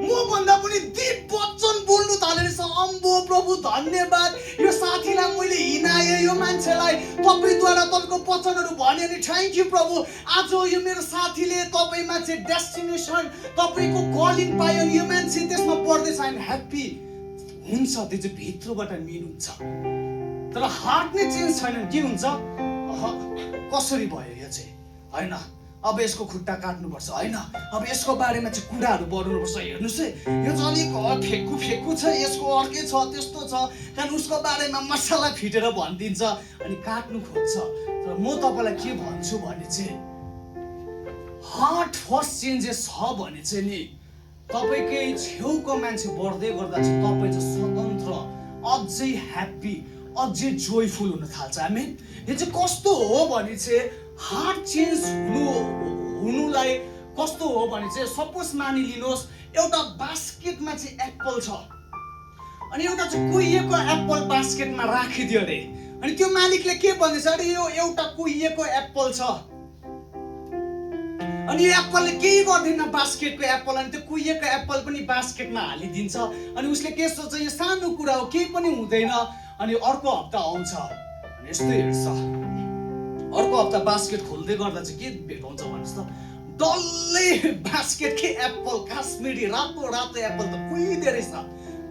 म भन्दा पनि दीप बच्चन बोल्नु थाले रहेछ। अम्बो प्रभु धन्यवाद, यो साथीलाई मैले हिँडाएँ, यो मान्छेलाई तपाईँद्वारा तपाईँको वचनहरू भन्यो नि, थ्याङ्क यू प्रभु। आज यो मेरो साथीले तपाईँमा चाहिँ डेस्टिनेसन, तपाईँको कलिङ पायो नि, यो मान्छे त्यसमा पढ्दैछ, आइम ह्याप्पी हुन्छ। त्यो चाहिँ भित्रबाट मिन हुन्छ। तर हार्ट नै चेन्ज छैन, के हुन्छ? कसरी भयो यो चाहिँ? होइन, अब यसको खुट्टा काट्नुपर्छ, होइन अब यसको बारेमा चाहिँ कुराहरू बढाउनुपर्छ। हेर्नुहोस् है, यो चाहिँ अलिक फेकु छ, यसको अर्कै छ, त्यस्तो छ, त्यहाँदेखि उसको बारेमा मसला फिटेर भनिदिन्छ अनि काट्नु खोज्छ। तर म तपाईँलाई के भन्छु भने चाहिँ हार्ट फर्स्ट चेन्जेस छ भने चाहिँ नि तपाईँकै छेउको मान्छे बढ्दै गर्दा चाहिँ तपाईँ चाहिँ स्वतन्त्र, अझै ह्याप्पी, अझै जोयफुल हुन थाल्छ। आमेन। यो चाहिँ कस्तो हो भने चाहिँ हार्ट चेन्ज हुनुलाई कस्तो हो भने चाहिँ सपोज मानिलिनुहोस् एउटा बास्केटमा चाहिँ एप्पल छ, अनि एउटा चाहिँ कुहिएको एप्पल बास्केटमा राखिदियो अरे, अनि त्यो मालिकले के भन्दैछ अरे, यो एउटा कुहिएको एप्पल छ, अनि यो एप्पलले केही गर्दैन बास्केटको एप्पल, अनि त्यो कुहिएको एप्पल पनि बास्केटमा हालिदिन्छ। अनि उसले के सोच्छ, यो सानो कुरा हो, केही पनि हुँदैन। अनि अर्को हप्ता आउँछ, अनि यस्तो हेर्छ, अर्को हप्ता बास्केट खोल्दै गर्दा चाहिँ के भेटाउँछ भन्नुहोस् त, डल्लै बास्केटकै एप्पल, काश्मिरी रातो रातो एप्पल त कुहिँदो रहेछ।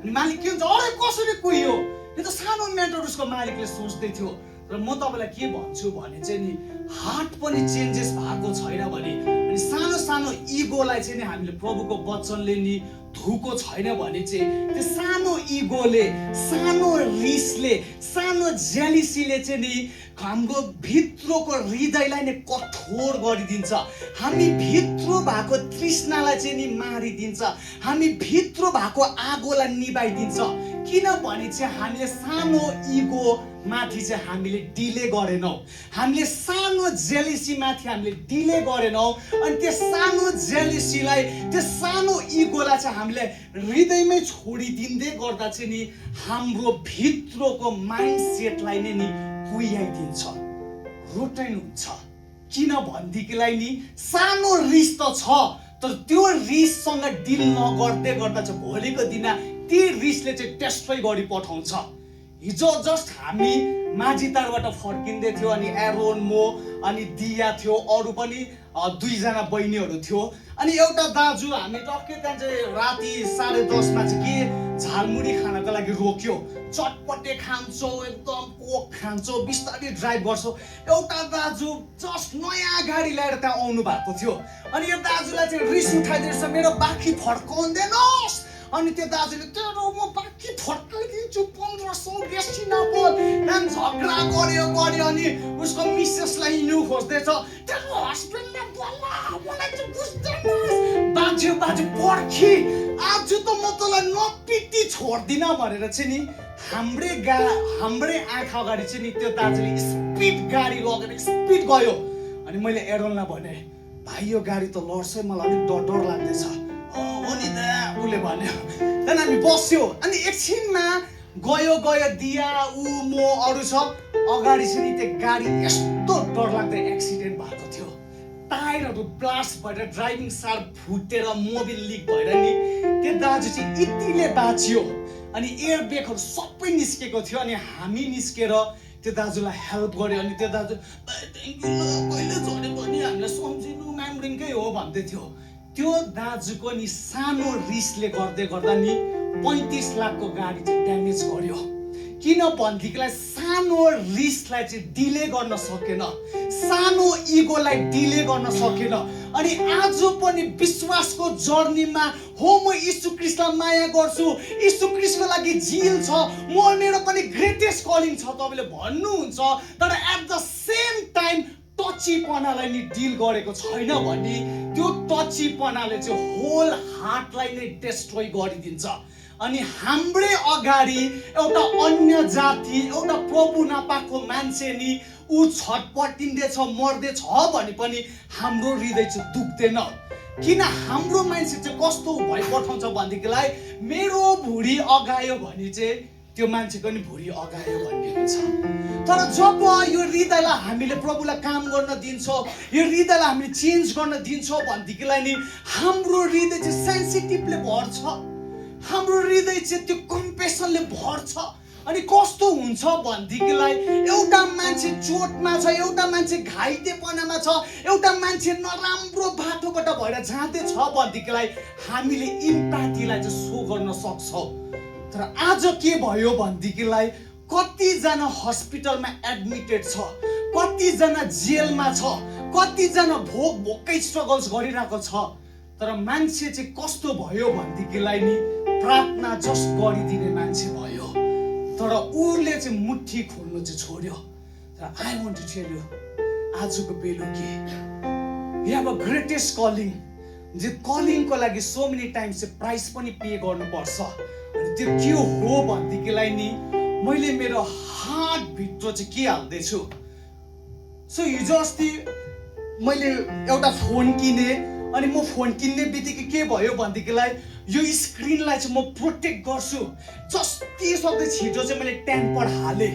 अनि मालिक के हुन्छ, अरे कसरी कुहियो, यो त सानो म्याटर उसको मालिकले सोच्दै थियो। र म तपाईँलाई के भन्छु भने चाहिँ नि हार्ट पनि चेन्जेस भएको छैन भने, अनि सानो सानो इगोलाई चाहिँ नि हामीले प्रभुको वचनले नि धुको छैन भने चाहिँ त्यो सानो इगोले, सानो रिसले, सानो जेलिसीले चाहिँ नि हाम्रो भित्रको हृदयलाई नै कठोर गरिदिन्छ। हामी भित्र भएको तृष्णालाई चाहिँ नि मारिदिन्छ, हामी भित्र भएको आगोलाई निभाइदिन्छ। किनभने चाहिँ हामीले सानो इगो माथि चाहिँ हामीले डिले गरेनौँ, हामीले सानो जेलिसी माथि हामीले डिले गरेनौँ। अनि त्यो सानो जेलिसीलाई, त्यो सानो इगोलाई चाहिँ हामीले हृदयमै छोडिदिँदै गर्दा चाहिँ नि हाम्रो भित्रको माइन्ड सेटलाई नै नि कुहिदिन्छ, रोटेन हुन्छ। किन भनेदेखिलाई नि सानो रिस त छ, तर त्यो रिससँग डिल नगर्दै गर्दा चाहिँ भोलिको दिन ती रिसले चाहिँ टेस्ट्रै गरी पठाउँछ। हिजो जस्ट हामी माझीतारबाट फर्किँदै थियो, अनि एरोन, म अनि दिया थियो, अरू पनि 2जना बहिनीहरू थियो। अनि एउटा दाजु हामी टक्कै त्यहाँ चाहिँ राति 10:30 चाहिँ के झालमुडी खानको लागि रोक्यो। चटपटे खान्छौ, एकदम कोक खान्छौ, बिस्तारै ड्राइभ गर्छौ। एउटा दाजु जस्ट नयाँ गाडी ल्याएर त्यहाँ आउनु भएको थियो, अनि यो दाजुलाई चाहिँ रिस उठाइदिएछ, मेरो बाँकी फर्काउँदैनस्। अनि त्यो दाजुले तेरो म बाँकी फर्काइदिन्छु, 1500 बेसी नबोल। त्यहाँदेखि झगडा गर्यो, अनि उसको मिसेसलाई हिँड्नु खोज्दैछ, तेरो हस्बेन्डले बोला, मलाई चाहिँ बुझ्दैनस्। बाजु पर्खी, आज त म तँलाई नपिटी छोड्दिनँ भनेर चाहिँ नि हाम्रै आँखा अगाडि चाहिँ नि त्यो दाजुले स्पिड गाडी लगेर स्पिड गयो। अनि मैले एरोनलाई भने, भाइ यो गाडी त लड्छ, मलाई अलिक डर लाग्दैछ। हो नि त, उसले भन्यो। त्यहाँदेखि हामी बस्यो, अनि एकछिनमा गयो दिया, म अरू सब अगाडि चाहिँ नि त्यो गाडी यस्तो डरलाग्दो एक्सिडेन्ट भएको थियो। टायरहरू ब्लास्ट भएर, ड्राइभिङ सार फुटेर, मोबिल लिक भएर नि त्यो दाजु चाहिँ यतिले बाँचियो। अनि एयर ब्रेकहरू सबै निस्केको थियो, अनि हामी निस्केर त्यो दाजुलाई हेल्प गर्यो। अनि त्यो दाजु थ्याङ्क यू, कहिले झऱ्यो भने हामीलाई सम्झिनु, मेमोरिङकै हो भन्दै थियो। त्यो दाजुको नि सानो रिसले गर्दा नि 35 लाखको गाडी चाहिँ ड्यामेज गर्यो। किन भनेदेखिलाई सानो रिसलाई चाहिँ डिले गर्न सकेन, सानो इगोलाई डिले गर्न सकेन। अनि आज पनि विश्वासको जर्नीमा हो, म यीशु ख्रीष्टलाई माया गर्छु, यीशु ख्रीष्टको लागि जिल छ, मेरो पनि ग्रेटेस्ट कलिङ छ तपाईँले भन्नुहुन्छ, तर एट द सेम टाइम टचीपनालाई नि डिल गरेको छैन भने त्यो टचीपनाले चाहिँ होल हार्टलाई नै डेस्ट्रोय गरिदिन्छ। अनि हाम्रै अगाडि एउटा अन्य जाति एउटा प्रभु नपाएको मान्छे नि ऊ छटपटिँदैछ मर्दैछ भने पनि हाम्रो हृदय चाहिँ दुख्दैन। किन हाम्रो मान्छे चाहिँ कस्तो भइपठाउँछ भनेदेखिलाई मेरो भुँडी अगायो भने चाहिँ त्यो मान्छेको नि भुँडी अगायो भन्ने हुन्छ। तर जब यो हृदयलाई हामीले प्रभुलाई काम गर्न दिन्छौँ, यो हृदयलाई हामीले चेन्ज गर्न दिन्छौँ भनेदेखिलाई नि हाम्रो हृदय चाहिँ सेन्सिटिभले भर्छ, हाम्रो हृदय चाहिँ त्यो कम्पेसनले भर्छ। अनि कस्तो हुन्छ भनेदेखिलाई एउटा मान्छे चोटमा छ, एउटा मान्छे घाइतेपनामा छ, एउटा मान्छे नराम्रो बाटोबाट भएर जाँदैछ भनेदेखिलाई हामीले इम्प्याथीलाई चाहिँ सो गर्न सक्छौँ। तर आज के भयो भनेदेखिलाई कतिजना हस्पिटलमा एडमिटेड छ, कतिजना जेलमा छ, कतिजना भोकै स्ट्रगल्स गरिरहेको छ। तर मान्छे चाहिँ कस्तो भयो भनेदेखिलाई नि प्रार्थना जस्ट गरिदिने मान्छे भयो, तर उसले चाहिँ मुट्ठी खोल्नु चाहिँ छोड्यो। तर I want to tell you आजको बेलुकी we have a greatest calling. जे कलिङको लागि सो मेनी टाइम्स चाहिँ प्राइस पनि पे गर्नुपर्छ। अनि त्यो के हो भनेदेखिलाई नि मैले मेरो हार्टभित्र चाहिँ के हाल्दैछु। सो हिजो अस्ति मैले एउटा फोन किने अनि म फोन किन्ने बित्तिकै के भयो भनेदेखिलाई यो स्क्रिनलाई चाहिँ म प्रोटेक्ट गर्छु जति सक्दो छिटो चाहिँ मैले टेम्पर हालेँ।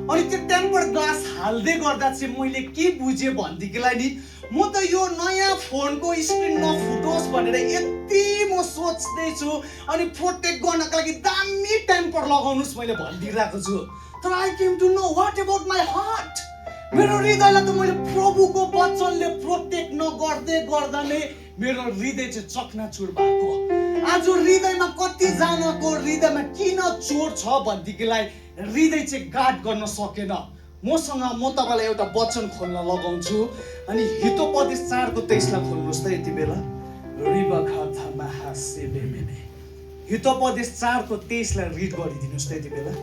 अनि त्यो टेम्पर ग्लास हाल्दै गर्दा चाहिँ मैले के बुझेँ भनेदेखिलाई नि म त यो नयाँ फोनको स्क्रिन नफुटोस् भनेर यति म सोच्दैछु अनि प्रोटेक्ट गर्नको लागि दामी टेम्पर लगाउनुहोस् मैले भनिदिइरहेको छु। तर I came to know what about my heart. मेरो हृदयलाई त मैले प्रभुको वचनले प्रोटेक्ट नगर्दै गर्दा नै मेरो हृदय चाहिँ चकनाचुर भएको। आज हृदयमा कतिजनाको हृदयमा किन चोट छ भनेदेखिलाई हृदय चाहिँ गार्ड गर्न सकेन। मसँग म तपाईँलाई एउटा वचन खोल्न लगाउँछु अनि हितोपदेश 4:23 खोल्नुहोस् त यति बेला। हितोपदेश 4:23 रिड गरिदिनुहोस् त यति बेला।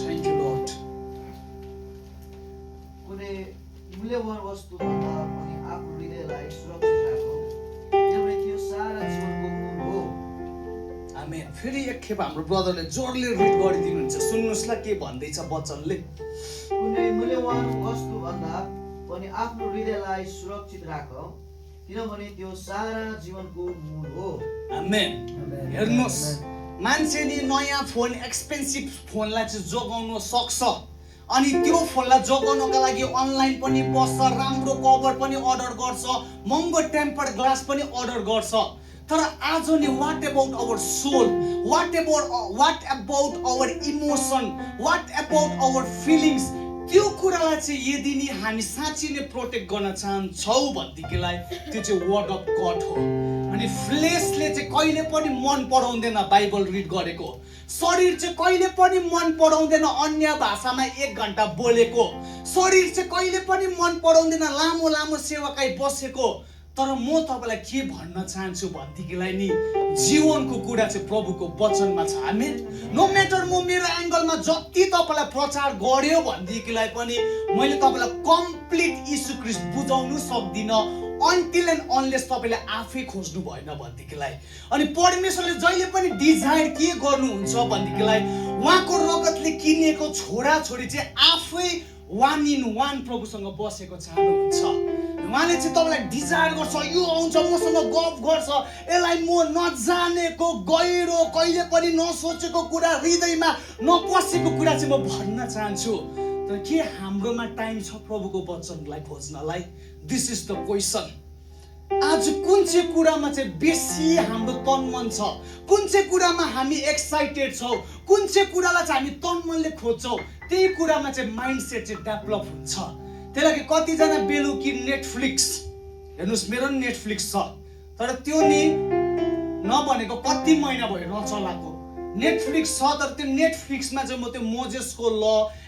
Thank you, Lord. कुनै मूल्यवान वस्तु भन्दा पनि आफ्नो हृदयलाई सुरक्षित राखौँ, किनभने त्यो सारा जीवनको मूल हो। आमेन। फेरि एकखेप हाम्रो ब्रदरले जोडले रिड गरिदिनुहुन्छ, सुन्नुहोस् ल के भन्दैछ वचनले। कुनै मूल्यवान वस्तु भन्दा पनि आफ्नो हृदयलाई सुरक्षित राखौँ, किनभने त्यो सारा जीवनको मूल हो। आमेन। हेर्नुहोस् मान्छेले नयाँ फोन एक्सपेन्सिभ फोनलाई चाहिँ जोगाउन सक्छ अनि त्यो फोनलाई जोगाउनका लागि अनलाइन पनि बस्छ, राम्रो कभर पनि अर्डर गर्छ, महँगो टेम्पर ग्लास पनि अर्डर गर्छ। तर आज नि what about our soul, what about our emotion, what about our feelings, त्यो कुरालाई चाहिँ यदि नि हामी साँच्चै नै प्रोटेक्ट गर्न चाहन्छौँ भनेदेखिलाई त्यो चाहिँ वर्ड अफ गड हो। अनि फ्लेसले चाहिँ कहिले पनि मन पराउँदैन बाइबल रिड गरेको, शरीर चाहिँ कहिले पनि मन पराउँदैन अन्य भाषामा 1 घन्टा बोलेको, शरीर चाहिँ कहिले पनि मन पराउँदैन लामो लामो सेवाकाई बसेको। तर म तपाईँलाई के भन्न चाहन्छु भनेदेखिलाई नि जीवनको कुरा चाहिँ प्रभुको वचनमा छ। आमेन। नो म्याटर म मेरो एङ्गलमा जति तपाईँलाई प्रचार गर्यो भनेदेखिलाई पनि मैले तपाईँलाई कम्प्लिट यीशु ख्रीष्ट बुझाउनु सक्दिनँ अन्टिल एन्ड अनलेस तपाईँले आफै खोज्नु भएन भनेदेखिलाई। अनि परमेश्वरले जहिले पनि डिजायर के गर्नुहुन्छ भनेदेखिलाई उहाँको रगतले किनेको छोराछोरी चाहिँ आफै 1 in 1 प्रभुसँग बसेको चाहनुहुन्छ। उहाँले चाहिँ तपाईँलाई डिजायर गर्छ, यो आउँछ मसँग गफ गर्छ, यसलाई म नजानेको गहिरो कहिले पनि नसोचेको कुरा हृदयमा नपसेको कुरा चाहिँ म भन्न चाहन्छु। तर के हाम्रोमा टाइम छ प्रभुको वचनलाई खोज्नलाई? This is the question. आज कुन चाहिँ कुरामा चाहिँ बेसी हाम्रो तन मन छ, कुन चाहिँ कुरामा हामी एक्साइटेड छौँ, कुन चाहिँ कुरालाई चाहिँ हामी तन मनले खोज्छौँ, त्यही कुरामा चाहिँ माइन्डसेट चाहिँ डेभलप हुन्छ। त्यही लागि कतिजना बेलुकी नेटफ्लिक्स, हेर्नुहोस् मेरो नि नेटफ्लिक्स छ तर त्यो नि नभनेको कति महिना भयो नचलाएको नेटफ्लिक्स छ। तर त्यो नेटफ्लिक्समा चाहिँ म त्यो मोजेसको ल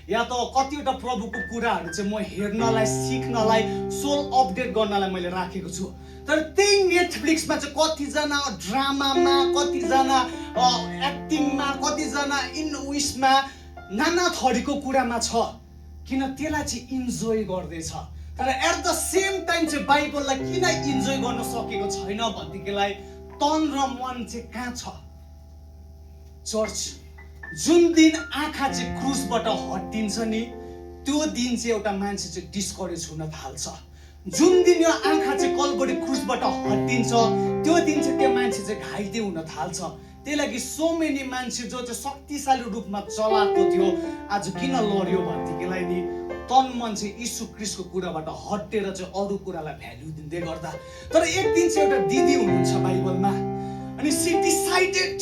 या त कतिवटा प्रभुको कुराहरू चाहिँ म हेर्नलाई, सिक्नलाई, सोल अपडेट गर्नलाई मैले राखेको छु। तर त्यही नेटफ्लिक्समा चाहिँ कतिजना ड्रामामा, कतिजना एक्टिङमा, कतिजना इन उइसमा नाना थरीको कुरामा छ। किन त्यसलाई चाहिँ इन्जोय गर्दैछ। तर एट द सेम टाइम चाहिँ बाइबललाई किन इन्जोय गर्न सकेको छैन भनेदेखिलाई तन र मन चाहिँ कहाँ छ? चर्च, जुन दिन आँखा चाहिँ क्रुसबाट हटिन्छ नि त्यो दिन चाहिँ एउटा मान्छे चाहिँ डिस्करेज हुन थाल्छ। जुन दिन यो आँखा चाहिँ कलवरी क्रुसबाट हटिन्छ त्यो दिन चाहिँ त्यो मान्छे चाहिँ घाइते हुन थाल्छ। त्यही लागि सो मेनी मान्छे जो चाहिँ शक्तिशाली रूपमा चलाएको थियो आज किन लड्यो भनेदेखिलाई नि तन मन चाहिँ यीशु क्रिस्टको कुराबाट हटेर चाहिँ अरू कुरालाई भ्याल्यु दिँदै गर्दा। तर एक दिन चाहिँ एउटा दिदी हुनुहुन्छ बाइबलमा, अनि सी डिसाइडेड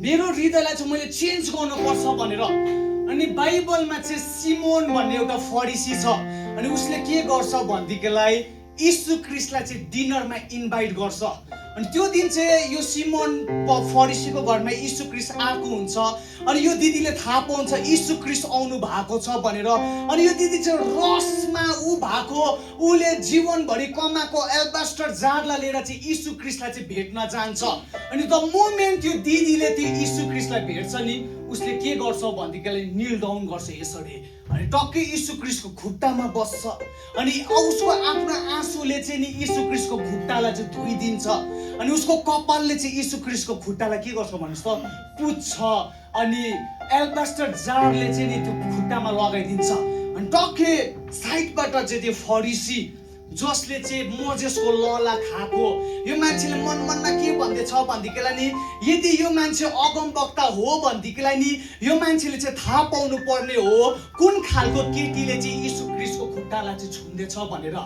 मेरो हृदयलाई चाहिँ मैले चेन्ज गर्नुपर्छ भनेर। अनि बाइबलमा चाहिँ सिमोन भन्ने एउटा फरिसी छ, अनि उसले के गर्छ भनेदेखिलाई यीशु क्रिस्टलाई चाहिँ डिनरमा इन्भाइट गर्छ। अनि त्यो दिन चाहिँ यो सिमोन फरिसीको घरमा यीशु क्रिस्ट आएको हुन्छ। अनि यो दिदीले थाहा पाउँछ यीशु क्रिस्ट आउनु भएको छ भनेर। अनि यो दिदी चाहिँ रसमा ऊ भएको, उसले जीवनभरि कमाएको एल्बास्टर जारलाई लिएर चाहिँ यीशु क्रिस्टलाई चाहिँ भेट्न जान्छ। अनि द मोमेन्ट त्यो दिदीले त्यो यीशु क्रिस्टलाई भेट्छ नि उसले के गर्छ भनेदेखिलाई निल डाउन गर्छ यसरी, अनि टक्कै यीशु क्रिस्टको खुट्टामा बस्छ। अनि उसको आफ्नो आँसुले चाहिँ नि यीशु क्रिस्टको खुट्टालाई चाहिँ धोइदिन्छ। अनि उसको कपालले चाहिँ यीशु क्रिस्टको खुट्टालाई के गर्छ भन्नुहोस् त पुज्छ। अनि एल्बास्टर जारले चाहिँ नि त्यो खुट्टामा लगाइदिन्छ। अनि टक्कै साइडबाट चाहिँ त्यो फरिसी जसले चाहिँ मोजेसको लला खाएको यो मान्छेले मनमा के भन्दैछ भनेदेखिलाई नि यदि यो मान्छे अगमवक्ता हो भनेदेखिलाई नि यो मान्छेले चाहिँ थाहा पाउनु पर्ने हो कुन खालको केटीले चाहिँ यीशु क्रिस्टको खुट्टालाई चाहिँ छुन्दैछ भनेर।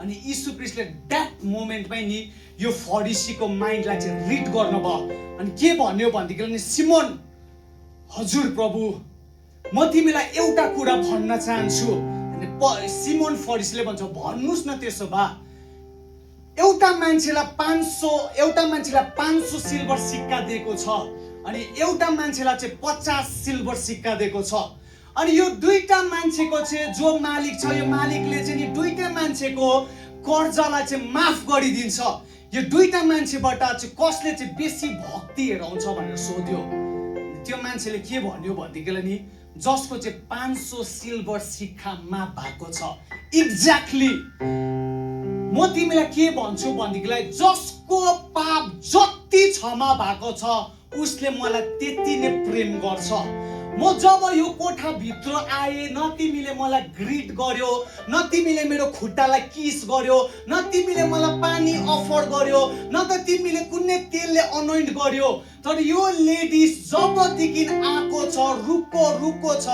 अनि यीशु क्रिस्टले द्याट मोमेन्टमै नि यो फरिसीको माइन्डलाई चाहिँ रिड गर्नुभयो। अनि के भन्यो भनेदेखिलाई नि सिमोन, हजुर प्रभु म तिमीलाई एउटा कुरा भन्न चाहन्छु। सिमोन फरिसीले भन्छ भन्नुस् न त्यसो भए। एउटा मान्छेलाई 500 सिल्भर सिक्का दिएको छ, अनि एउटा मान्छेलाई चाहिँ 50 सिल्भर सिक्का दिएको छ। अनि यो दुईटा मान्छेको चाहिँ जो मालिक छ यो मालिकले चाहिँ नि दुईटा मान्छेको कर्जालाई चाहिँ माफ गरिदिन्छ। यो दुईटा मान्छेबाट चाहिँ कसले चाहिँ बेसी भक्ति हेराउँछ भनेर सोध्यो। त्यो मान्छेले के भन्यो भनेदेखिलाई नि जसको चाहिँ 500 सिल्भर सिक्का माफ भएको छ। एक्ज्याक्टली म तिमीलाई के भन्छु भनेदेखिलाई जसको पाप जति क्षमा भएको छ उसले मलाई त्यति नै प्रेम गर्छ। म जब यो कोठाभित्र आएँ न तिमीले मलाई ग्रिट गर्यो, न तिमीले मेरो खुट्टालाई किस गर्यो, न तिमीले मलाई पानी अफर गर्यो, न त तिमीले कुनै तेलले अनोइन्ट गर्यो। तर यो लेडिज जबदेखि आएको छ रुको छ,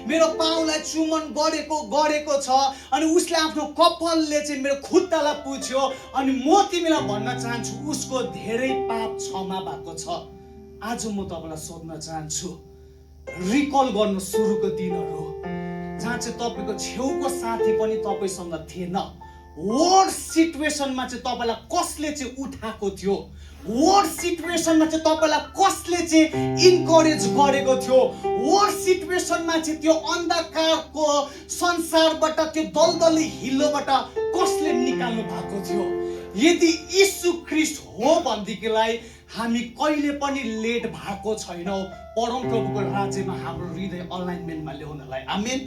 मेरो पाउलाई चुमन गरेको छ, अनि उसले आफ्नो कपालले चाहिँ मेरो खुट्टालाई पुछ्यो। अनि म तिमीलाई भन्न चाहन्छु उसको धेरै पाप क्षमा भएको छ। आज म तपाईँलाई सोध्न चाहन्छु रिकल गर्नु सुरुको दिनहरू जहाँ चाहिँ तपाईँको छेउको साथी पनि तपाईँसँग थिएन। वर्ड सिचुएसनमा चाहिँ तपाईँलाई कसले चाहिँ उठाएको थियो, वर्ड सिचुएसनमा चाहिँ तपाईँलाई कसले चाहिँ इन्करेज गरेको थियो, वर्ड सिचुएसनमा चाहिँ त्यो अन्धकारको संसारबाट त्यो दलदली हिलोबाट कसले निकाल्नु भएको थियो। यदि यीशु क्रिस्ट हो भनेदेखिलाई हामी कहिले पनि लेट भएको छैनौँ परमप्रभुको राज्यमा हाम्रो हृदय अलाइनमेन्टमा ल्याउनलाई। आमेन।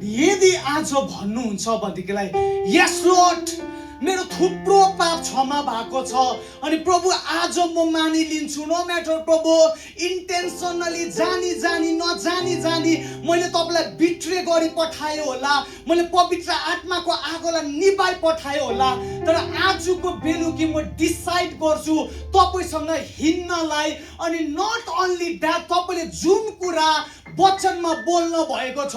यदि आज भन्नुहुन्छ भनेदेखिलाई यस लर्ड मेरो थुप्रो पाप क्षमा भएको छ, अनि प्रभु आज म मानिलिन्छु नो म्याटर प्रभु इन्टेन्सनली जानी नजानी मैले तपाईँलाई बिट्रे गरी पठाएँ होला, मैले पवित्र आत्माको आगोलाई निभाइ पठाएँ होला। तर आजको बेलुकी म डिसाइड गर्छु तपाईँसँग हिँड्नलाई। अनि नट ओन्ली द्याट तपाईँले जुन कुरा वचनमा बोल्नु भएको छ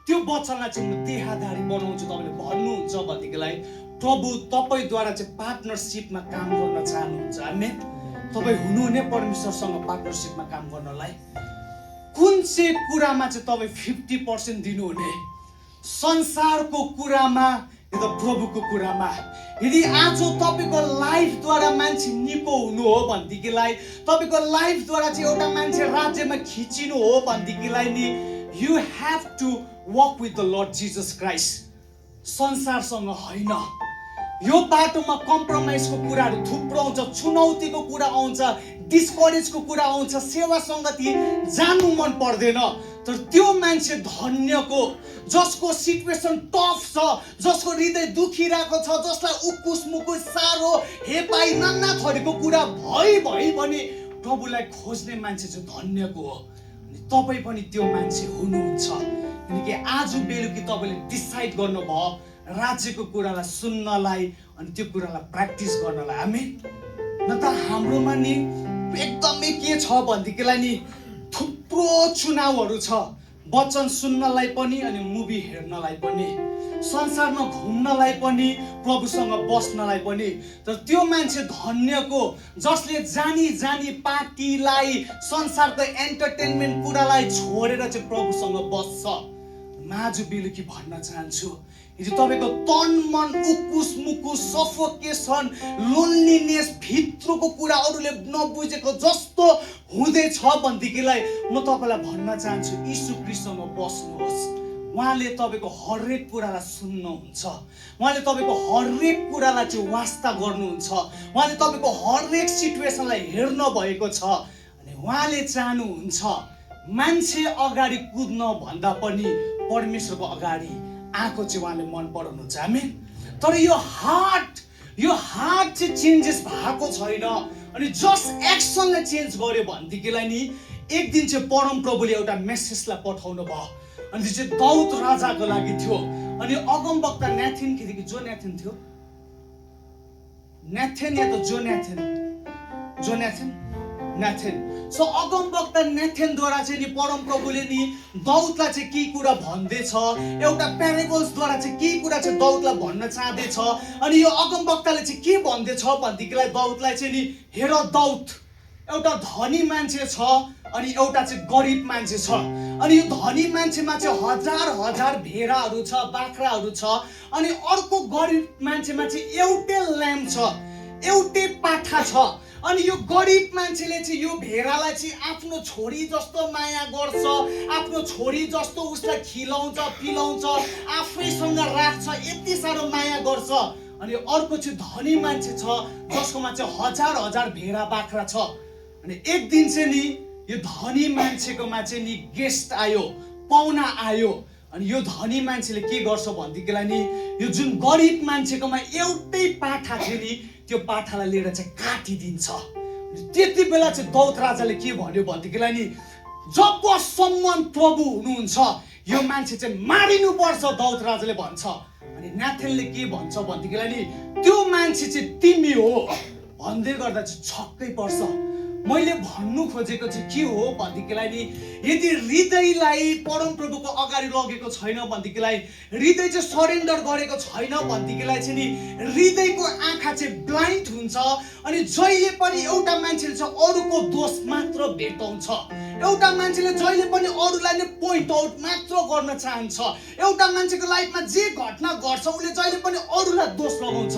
त्यो वचनलाई चाहिँ म देहाधारी बनाउँछु। तपाईँले भन्नुहुन्छ भनेदेखिलाई प्रभु तपाईँद्वारा चाहिँ पार्टनरसिपमा काम गर्न चाहनुहुन्छ। आमेन। तपाईँ हुनुहुने परमेश्वरसँग पार्टनरसिपमा काम गर्नलाई कुन चाहिँ कुरामा चाहिँ तपाईँ 50% दिनुहुने, संसारको कुरामा या त प्रभुको कुरामा। यदि आज तपाईँको लाइफद्वारा मान्छे निको हुनु हो भनेदेखिलाई, तपाईँको लाइफद्वारा चाहिँ एउटा मान्छे राज्यमा खिचिनु हो भनेदेखिलाई नि you have to walk with the Lord Jesus Christ. संसारसँग होइन। यो बाटोमा कम्प्रोमाइजको कुराहरू थुप्रो आउँछ, चुनौतीको कुरा आउँछ, डिस्करेजको कुरा आउँछ, सेवा सङ्गति जानु मन पर्दैन। तर त्यो मान्छे धन्यको, जसको सिचुएसन टफ छ, जसको हृदय दुखिरहेको छ, जसलाई उकुस मुकुस सारो हेपाई नाना थरीको कुरा भइ भने प्रभुलाई खोज्ने मान्छे चाहिँ धन्यको हो। अनि तपाईँ पनि त्यो मान्छे हुनुहुन्छ, किनकि आज बेलुकी तपाईँले डिसाइड गर्नुभयो राज्यको कुरालाई सुन्नलाई अनि त्यो कुरालाई प्र्याक्टिस गर्नलाई। आमेन। न त हाम्रोमा नि एकदमै के छ भनेदेखिलाई नि थुप्रो चुनावहरू छ, वचन सुन्नलाई पनि अनि मुभी हेर्नलाई पनि, संसारमा घुम्नलाई पनि, प्रभुसँग बस्नलाई पनि। तर त्यो मान्छे धन्यको जसले जानी जानी पार्टीलाई, संसारको एन्टरटेनमेन्ट कुरालाई छोडेर चाहिँ प्रभुसँग बस्छ। म आज बेलुकी भन्न चाहन्छु, हिजो तपाईँको तन मन उकुस मुकुस सफोकेसन लोन्लीनेस भित्रको कुरा अरूले नबुझेको जस्तो हुँदैछ भनेदेखिलाई म तपाईँलाई भन्न चाहन्छु यीशु ख्रीष्टसँग बस्नुहोस्। उहाँले तपाईँको हरेक कुरालाई सुन्नुहुन्छ, उहाँले तपाईँको हरेक कुरालाई चाहिँ वास्ता गर्नुहुन्छ, उहाँले तपाईँको हरेक सिचुएसनलाई हेर्न भएको छ। अनि उहाँले चाहनुहुन्छ मान्छे अगाडि कुद्न भन्दा पनि परमेश्वरको अगाडि आएको चाहिँ उहाँले मन पराउनुहुन्छ। आमेन। तर यो हार्ट चाहिँ चेन्जेस भएको छैन। अनि जस्ट एक्सनलाई चेन्ज गर्यो भनेदेखिलाई नि एक दिन चाहिँ परम प्रभुले एउटा मेसेजलाई पठाउनु भयो। अनि त्यो चाहिँ दाउद राजाको लागि थियो। अनि अगमवक्ता न्याथिन कि जो न्याथिन थियो, न्याथेन या त न्याथेन। सो अगमवक्ता न्याथेनद्वारा चाहिँ नि परम प्रभुले नि दाउदलाई चाहिँ के कुरा भन्दैछ, एउटा प्यारेबल्सद्वारा चाहिँ के कुरा चाहिँ दाउदलाई भन्न चाहँदैछ। अनि यो अगमवक्ताले चाहिँ के भन्दैछ भनेदेखिलाई दाउदलाई चाहिँ नि हेर दाउद, एउटा धनी मान्छे छ अनि एउटा चाहिँ गरिब मान्छे छ। अनि यो धनी मान्छेमा चाहिँ हजार भेडाहरू छ, बाख्राहरू छ। अनि अर्को गरिब मान्छेमा चाहिँ एउटै ल्याम्प छ, एउटै पाठा छ। अनि यो गरिब मान्छेले चाहिँ यो भेडालाई चाहिँ आफ्नो छोरी जस्तो माया गर्छ, आफ्नो छोरी जस्तो उसलाई खिलाउँछ पिलाउँछ, आफैसँग राख्छ, यति साह्रो माया गर्छ। अनि अर्को चाहिँ धनी मान्छे छ जसकोमा चाहिँ हजार भेडा बाख्रा छ। अनि एक दिन चाहिँ नि यो धनी मान्छेकोमा चाहिँ नि गेस्ट आयो, पाहुना आयो। अनि यो धनी मान्छेले के गर्छ भनेदेखिलाई नि यो जुन गरिब मान्छेकोमा एउटै पाठा थियो नि त्यो पाठालाई लिएर चाहिँ काटिदिन्छ। त्यति बेला चाहिँ दाउद राजाले के भन्यो भनेदेखिलाई नि जबसम्म प्रभु हुनुहुन्छ यो मान्छे चाहिँ मारिनु पर्छ, दाउद राजाले भन्छ। अनि न्याथेनले के भन्छ भनेदेखिलाई नि त्यो मान्छे चाहिँ तिमी हो भन्दै गर्दा चाहिँ छक्कै पर्छ। मैले भन्नु खोजेको चाहिँ के हो भनेदेखिलाई नि यदि हृदयलाई परमप्रभुको अगाडि लगेको छैन भनेदेखिलाई, हृदय चाहिँ सरेन्डर गरेको छैन भनेदेखिलाई चाहिँ नि हृदयको आँखा चाहिँ ब्लाइन्ड हुन्छ। अनि जहिले पनि एउटा मान्छेले चाहिँ अरूको दोष मात्र भेटाउँछ, एउटा मान्छेले जहिले पनि अरूलाई नै पोइन्ट आउट मात्र गर्न चाहन्छ, एउटा मान्छेको लाइफमा जे घटना गर्छ उसले जहिले पनि अरूलाई दोष लगाउँछ।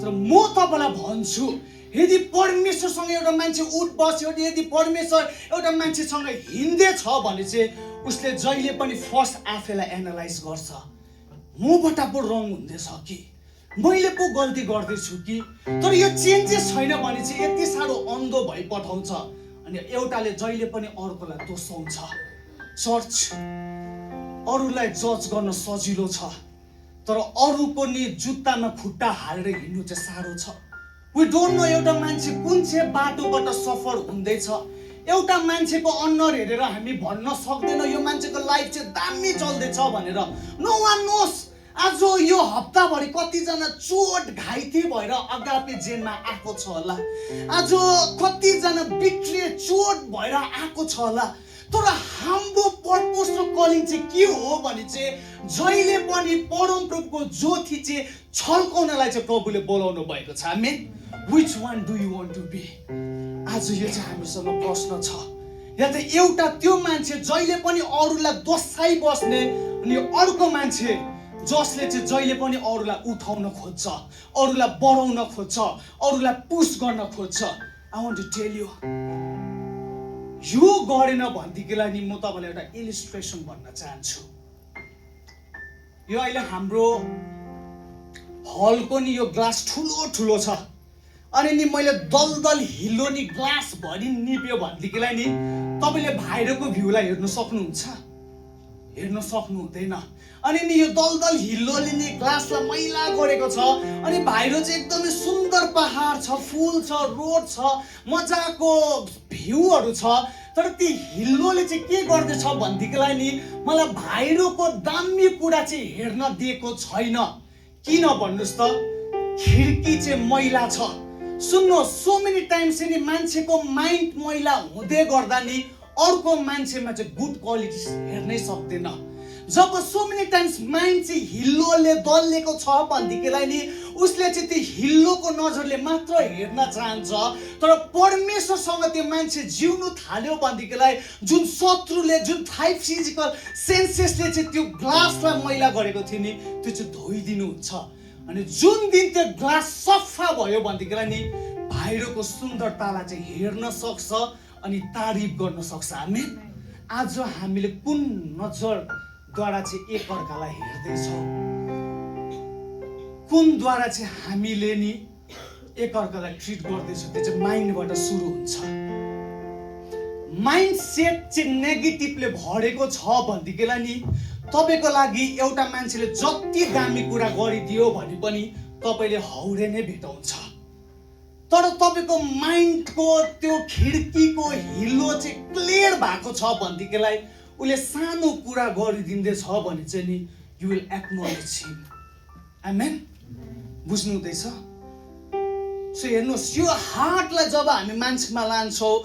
तर म तपाईँलाई भन्छु यदि परमेश्वरसँग एउटा मान्छे उठ बस्यो, यदि परमेश्वर एउटा मान्छेसँग हिँड्दैछ भने चाहिँ उसले जहिले पनि फर्स्ट आफैलाई एनालाइज गर्छ, मबाट पो रङ हुँदैछ कि मैले पो गल्ती गर्दैछु कि। तर यो चेन्जेस छैन भने चाहिँ यति साह्रो अन्धो भइ पठाउँछ। अनि एउटाले जहिले पनि अर्कोलाई दोषाउँछ। चर्च अरूलाई जज गर्न सजिलो छ, तर अरूको नि जुत्तामा खुट्टा हालेर हिँड्नु चाहिँ साह्रो छ। वी डोन्ट नो एउटा मान्छे कुन चाहिँ बाटोबाट सफर हुँदैछ। एउटा मान्छेको अनुहार हेरेर हामी भन्न सक्दैन यो मान्छेको लाइफ चाहिँ दामी चल्दैछ भनेर। No one knows. आज यो हप्ताभरि कतिजना चोट घाइते भएर अगापे जेलमा आएको छ होला, आज कतिजना बिट्रे चोट भएर आएको छ होला। तर हाम्रो पर्पस र कलिङ चाहिँ के हो भने चाहिँ जहिले पनि परमप्रभुको ज्योति चाहिँ छल्काउनलाई चाहिँ प्रभुले बोलाउनु भएको छ। आमेन। Which one do you want to be? आज यो चाहिँ हामीसँग प्रश्न छ। या त एउटा त्यो मान्छे जहिले पनि अरूलाई दोषाइ बस्ने अनि अर्को मान्छे जसले चाहिँ जहिले पनि अरूलाई उठाउन खोज्छ, अरूलाई बढाउन खोज्छ, अरूलाई पुश गर्न खोज्छ। I want to tell you, यो गरेन भनेदेखिलाई नि म तपाईँलाई एउटा इलिस्ट्रेसन भन्न चाहन्छु। यो अहिले हाम्रो हलको नि यो ग्लास ठुलो छ। अनि नि मैले दलदल हिलो नि ग्लास भरि निप्यो भनेदेखिलाई नि तपाईँले बाहिरको भ्यूलाई हेर्न सक्नुहुन्छ। हेर्न सक्नु हुँदैन। अनि नि यो दलदल हिल्लोले नि ग्लासलाई मैला गरेको छ। अनि बाहिर चाहिँ एकदमै सुन्दर पहाड छ, फुल छ, रोड छ, मजाको भ्यूहरू छ, तर ती हिल्लोले चाहिँ के गर्दैछ भनेदेखिलाई नि मलाई बाहिरको दामी कुरा चाहिँ हेर्न दिएको छैन। किन भन्नुहोस् त, खिड्की चाहिँ मैला छ। सुन्नुहोस्, सो मेनी टाइम्स नि मान्छेको माइन्ड मैला हुँदै गर्दा नि अर्को मान्छेमा चाहिँ गुड क्वालिटिज हेर्नै सक्दैन। जब सो मेनी टाइम्स माइन्ड चाहिँ हिल्लोले दल्लेको छ भनेदेखिलाई नि उसले चाहिँ त्यो हिल्लोको नजरले मात्र हेर्न चाहन्छ। तर परमेश्वरसँग त्यो मान्छे जिउनु थाल्यो भनेदेखिलाई जुन शत्रुले, जुन 5 फिजिकल सेन्सेसले चाहिँ त्यो ग्लासलाई मैला गरेको थियो नि, त्यो चाहिँ धोइदिनुहुन्छ। अनि जुन दिन त्यो ग्लास सफा भयो भनेदेखिलाई नि बाहिरको सुन्दरतालाई चाहिँ हेर्न सक्छ अनि तारिफ गर्न सक्छ। आमेन। आज हामीले कुन नजरद्वारा चाहिँ एकअर्कालाई हेर्दैछौँ, कुनद्वारा चाहिँ हामीले नि एकअर्कालाई ट्रिट गर्दैछौँ, त्यो चाहिँ माइन्डबाट सुरु हुन्छ। माइन्ड सेट चाहिँ नेगेटिभले भरेको छ भनेदेखिलाई नि तपाईँको लागि एउटा मान्छेले जति दामी कुरा गरिदियो भने पनि तपाईँले हौडे नै भेटाउँछ। तर तपाईँको माइन्डको त्यो खिड्कीको हिल्लो चाहिँ क्लियर भएको छ भनेदेखिलाई उसले सानो कुरा गरिदिँदैछ भने चाहिँ नि यु विल एक्नोलेज हिम। आमेन। बुझ्नु हुँदैछ? सो हेर्नुहोस्, यो हार्टलाई जब हामी मान्छेमा लान्छौँ,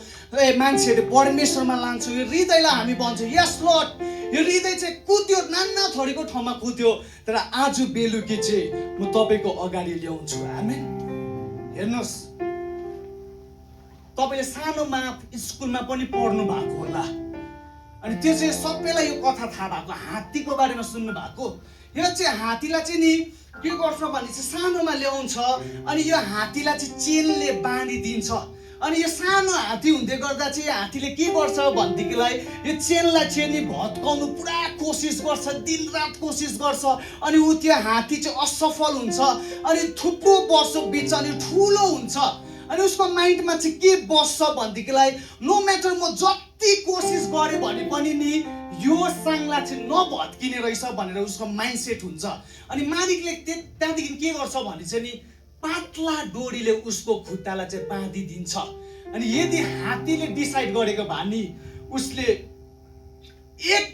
मान्छेहरू परमेश्वरमा लान्छौँ, यो हृदयलाई हामी भन्छौँ यस लर्ड, यो हृदय चाहिँ कुद्यो, नाना थरीको ठाउँमा कुद्यो, तर आज बेलुकी चाहिँ म तपाईँको अगाडि ल्याउँछु। आमेन। हेर्नुहोस्, तपाईँले सानोमा स्कुलमा पनि पढ्नु भएको होला, अनि त्यो चाहिँ सबैलाई यो कथा थाहा भएको, हात्तीको बारेमा सुन्नु भएको। यो चाहिँ हात्तीलाई चाहिँ नि के गर्छ भने चाहिँ सानोमा ल्याउँछ, अनि यो हात्तीलाई चाहिँ चेनले बाँधिदिन्छ। अनि यो सानो हात्ती हुँदै गर्दा चाहिँ हात्तीले के गर्छ भनेदेखिलाई यो चेनलाई चाहिँ नि भत्काउनु पुरा कोसिस गर्छ, दिनरात कोसिस गर्छ। अनि ऊ त्यो हात्ती चाहिँ असफल हुन्छ, अनि थुप्रो वर्ष बित्छ, अनि ठुलो हुन्छ। अनि उसको माइन्डमा चाहिँ के बस्छ भनेदेखिलाई नो म्याटर म जति कोसिस गरेँ भने पनि नि यो साङ्ला चाहिँ नभत्किने रहेछ भनेर उसको माइन्ड सेट हुन्छ। अनि मालिकले त्यहाँदेखि के गर्छ भने चाहिँ नि पातला डोरीले उसको खुट्टालाई चाहिँ बाँधिदिन्छ। अनि यदि हात्तीले डिसाइड गरेको भए नि उसले एक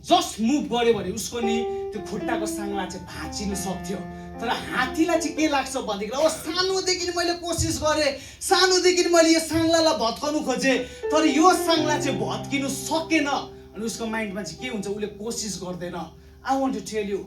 जस्ट मुभ गर्यो भने उसको नि त्यो खुट्टाको साङ्ला चाहिँ भाँचिन सक्थ्यो। तर हात्तीलाई चाहिँ के लाग्छ भनेदेखि सानोदेखि मैले कोसिस गरेँ, सानोदेखि मैले यो साङ्लालाई भत्काउनु खोजेँ, तर यो साङ्ला चाहिँ भत्किनु सकेन। अनि उसको माइन्डमा चाहिँ के हुन्छ, उसले कोसिस गर्दैन। I want to tell you,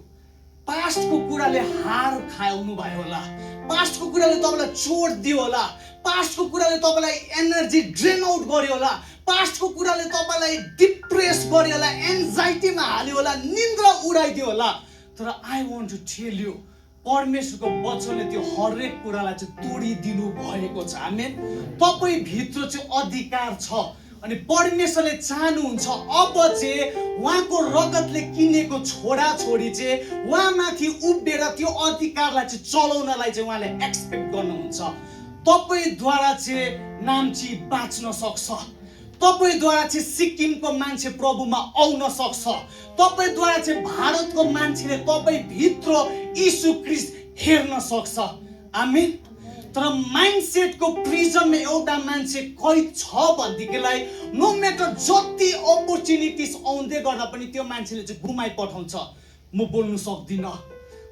पास्टको कुराले हार खाउनु भयो होला, पास्टको कुराले तपाईँलाई चोट दियो होला, पास्टको कुराले तपाईँलाई एनर्जी ड्रेन आउट गर्यो होला, पास्टको कुराले तपाईँलाई डिप्रेस गर्यो होला, एन्जाइटीमा हाल्यो होला, निन्द्रा उडाइदियो होला। तर I want to tell you, परमेश्वरको वचनले त्यो हरेक कुरालाई चाहिँ तोडिदिनु भएको छ। आमेन। तपाईँ भित्र चाहिँ अधिकार छ, अनि परमेश्वरले चाहनुहुन्छ अब चाहिँ उहाँको रगतले किनेको छोरा छोरी चाहिँ उहाँमाथि उभिएर त्यो अधिकारलाई चाहिँ चलाउनलाई चाहिँ उहाँले एक्सपेक्ट गर्नुहुन्छ। तपाईँद्वारा चाहिँ नाम्ची बाँच्न सक्छ, तपाईँद्वारा चाहिँ सिक्किमको मान्छे प्रभुमा आउन सक्छ, तपाईँद्वारा चाहिँ भारतको मान्छेले तपाईँ भित्र यीशु ख्रीष्ट हेर्न सक्छ। आमेन। तर माइन्डसेटको प्रिजनमा एउटा मान्छे कैद छ भनेदेखिलाई नो म्याटर जति अपर्च्युनिटिज आउँदै गर्दा पनि त्यो मान्छेले चाहिँ गुमाइ पठाउँछ। म बोल्नु सक्दिनँ,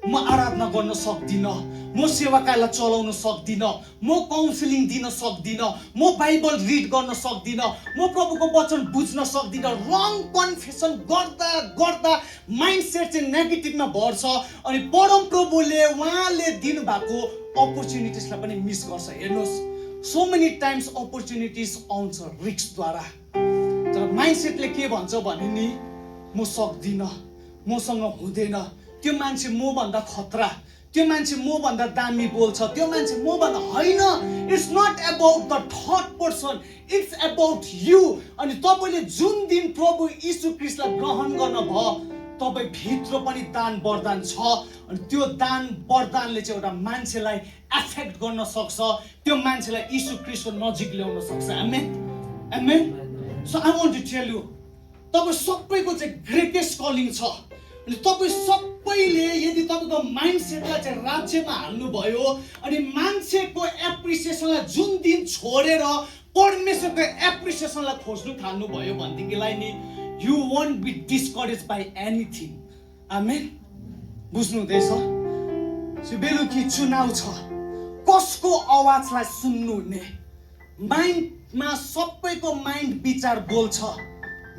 म आराधना गर्न सक्दिनँ, म सेवाकालाई चलाउन सक्दिनँ, म काउन्सिलिङ दिन सक्दिनँ, म बाइबल रिड गर्न सक्दिनँ, म प्रभुको वचन बुझ्न सक्दिनँ। रङ कन्फेसन गर्दा गर्दा माइन्डसेट चाहिँ नेगेटिभमा भर्छ, अनि परम प्रभुले उहाँले दिनुभएको अपर्च्युनिटिजलाई पनि मिस गर्छ। हेर्नुहोस्, सो मेनी टाइम्स अपर्च्युनिटिज आउँछ रिस्कद्वारा, तर माइन्डसेटले के भन्छ भने नि म सक्दिनँ, मसँग हुँदैन, त्यो मान्छे मभन्दा खतरा, त्यो मान्छे मभन्दा दामी बोल्छ, त्यो मान्छे मभन्दा होइन। It's not about the third person, it's about you. अनि तपाईँले जुन दिन प्रभु यीशु ख्रीष्टलाई ग्रहण गर्नुभयो, तपाईँ भित्र पनि दान वरदान छ, अनि त्यो दान वरदानले चाहिँ एउटा मान्छेलाई एफेक्ट गर्न सक्छ, त्यो मान्छेलाई यीशु ख्रीष्टको नजिक ल्याउन सक्छ। Amen. Amen. So I want to tell you, तपाईँ सबैको चाहिँ ग्रेटेस्ट कलिङ छ। अनि तपाईँ सबैले यदि तपाईँको माइन्डसेटलाई चाहिँ राज्यमा हाल्नुभयो अनि मान्छेको एप्रिसिएसनलाई जुन दिन छोडेर परमेश्वरको एप्रिसिएसनलाई खोज्नु थाल्नुभयो भनेदेखिलाई नि you won't be discourage by anything. Amen, बुझ्नुहुँदैछ? बेलुकी चुनाव छ, कसको आवाजलाई सुन्नुहुने? माइन्डमा सबैको माइन्ड विचार बोल्छ,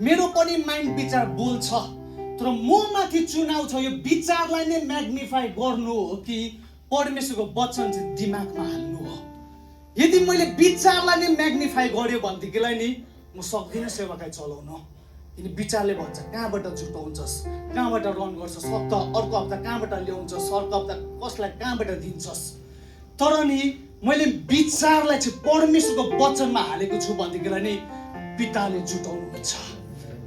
मेरो पनि माइन्ड विचार बोल्छ, तर म माथि चुनाव छ यो विचारलाई नै म्याग्निफाई गर्नु हो कि परमेश्वरको वचन चाहिँ दिमागमा हाल्नु हो। यदि मैले विचारलाई नै म्याग्निफाई गर्यो भनेदेखिलाई नि म सक्दिनँ सेवाकाई चलाउन, किन विचारले भन्छ कहाँबाट जुटाउँछस्, कहाँबाट रन गर्छस्, अर्को हप्ता कहाँबाट ल्याउँछस्, अर्को हप्ता कसलाई कहाँबाट दिन्छस्। तर नि मैले विचारलाई चाहिँ परमेश्वरको वचनमा हालेको छु भनेदेखिलाई नि पिताले जुटाउनुहुन्छ।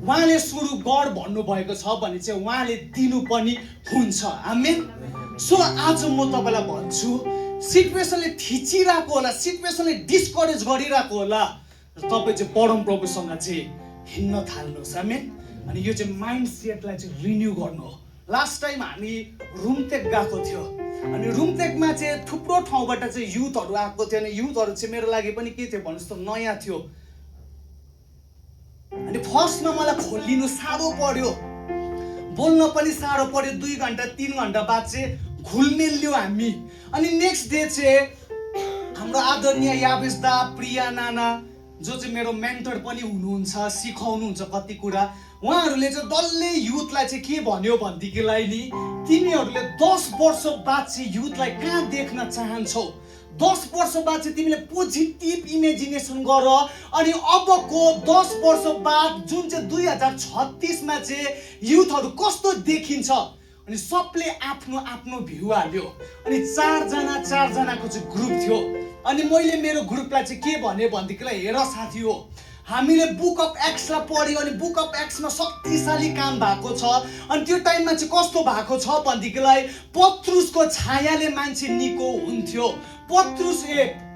उहाँले सुरु गर भन्नुभएको छ भने चाहिँ उहाँले दिनु पनि हुन्छ। आमेन। सो आज म तपाईँलाई भन्छु, सिचुएसनले थिचिरहेको होला, सिचुएसनले डिस्करेज गरिरहेको होला, तपाईँ चाहिँ परमप्रभुसँग चाहिँ हिँड्न थाल्नुहोस्। आमेन। अनि यो चाहिँ माइन्ड सेटलाई चाहिँ रिन्यू गर्नु हो। लास्ट टाइम हामी रुमटेक गएको थियो, अनि रुमटेकमा चाहिँ थुप्रो ठाउँबाट चाहिँ युथहरू आएको थियो। अनि युथहरू चाहिँ मेरो लागि पनि के थियो भन्नुहोस् त, नयाँ थियो। अनि फर्स्टमा मलाई खोलिनु साह्रो पर्यो, बोल्न पनि साह्रो पर्यो। 2 घन्टा 3 घन्टा बाद चाहिँ घुलमिल्यो हामी। अनि नेक्स्ट डे चाहिँ हाम्रो आदरणीय यावेश दा, प्रिया नाना जो चाहिँ मेरो मेन्टर पनि हुनुहुन्छ, सिकाउनुहुन्छ कति कुरा, उहाँहरूले चाहिँ डल्लै युथलाई चाहिँ के भन्यो भनेदेखिलाई नि तिमीहरूले 10 वर्ष बाद चाहिँ युथलाई कहाँ देख्न चाहन्छौ, 10 वर्ष बाद चाहिँ तिमीले पोजिटिभ इमेजिनेसन गर। अनि अबको 10 वर्ष बाद जुन चाहिँ 2036मा चाहिँ युथहरू कस्तो देखिन्छ। अनि सबले आफ्नो आफ्नो भ्यू हाल्यो। अनि 4 जनाको चाहिँ ग्रुप थियो। अनि मैले मेरो ग्रुपलाई चाहिँ के भने भनेदेखिलाई, हेर साथी हो, हामीले बुक अफ एक्सलाई पढ्यो। अनि बुक अफ एक्समा शक्तिशाली काम भएको छ। अनि त्यो टाइममा चाहिँ कस्तो भएको छ भनेदेखिलाई, पत्रुसको छायाले मान्छे निको हुन्थ्यो,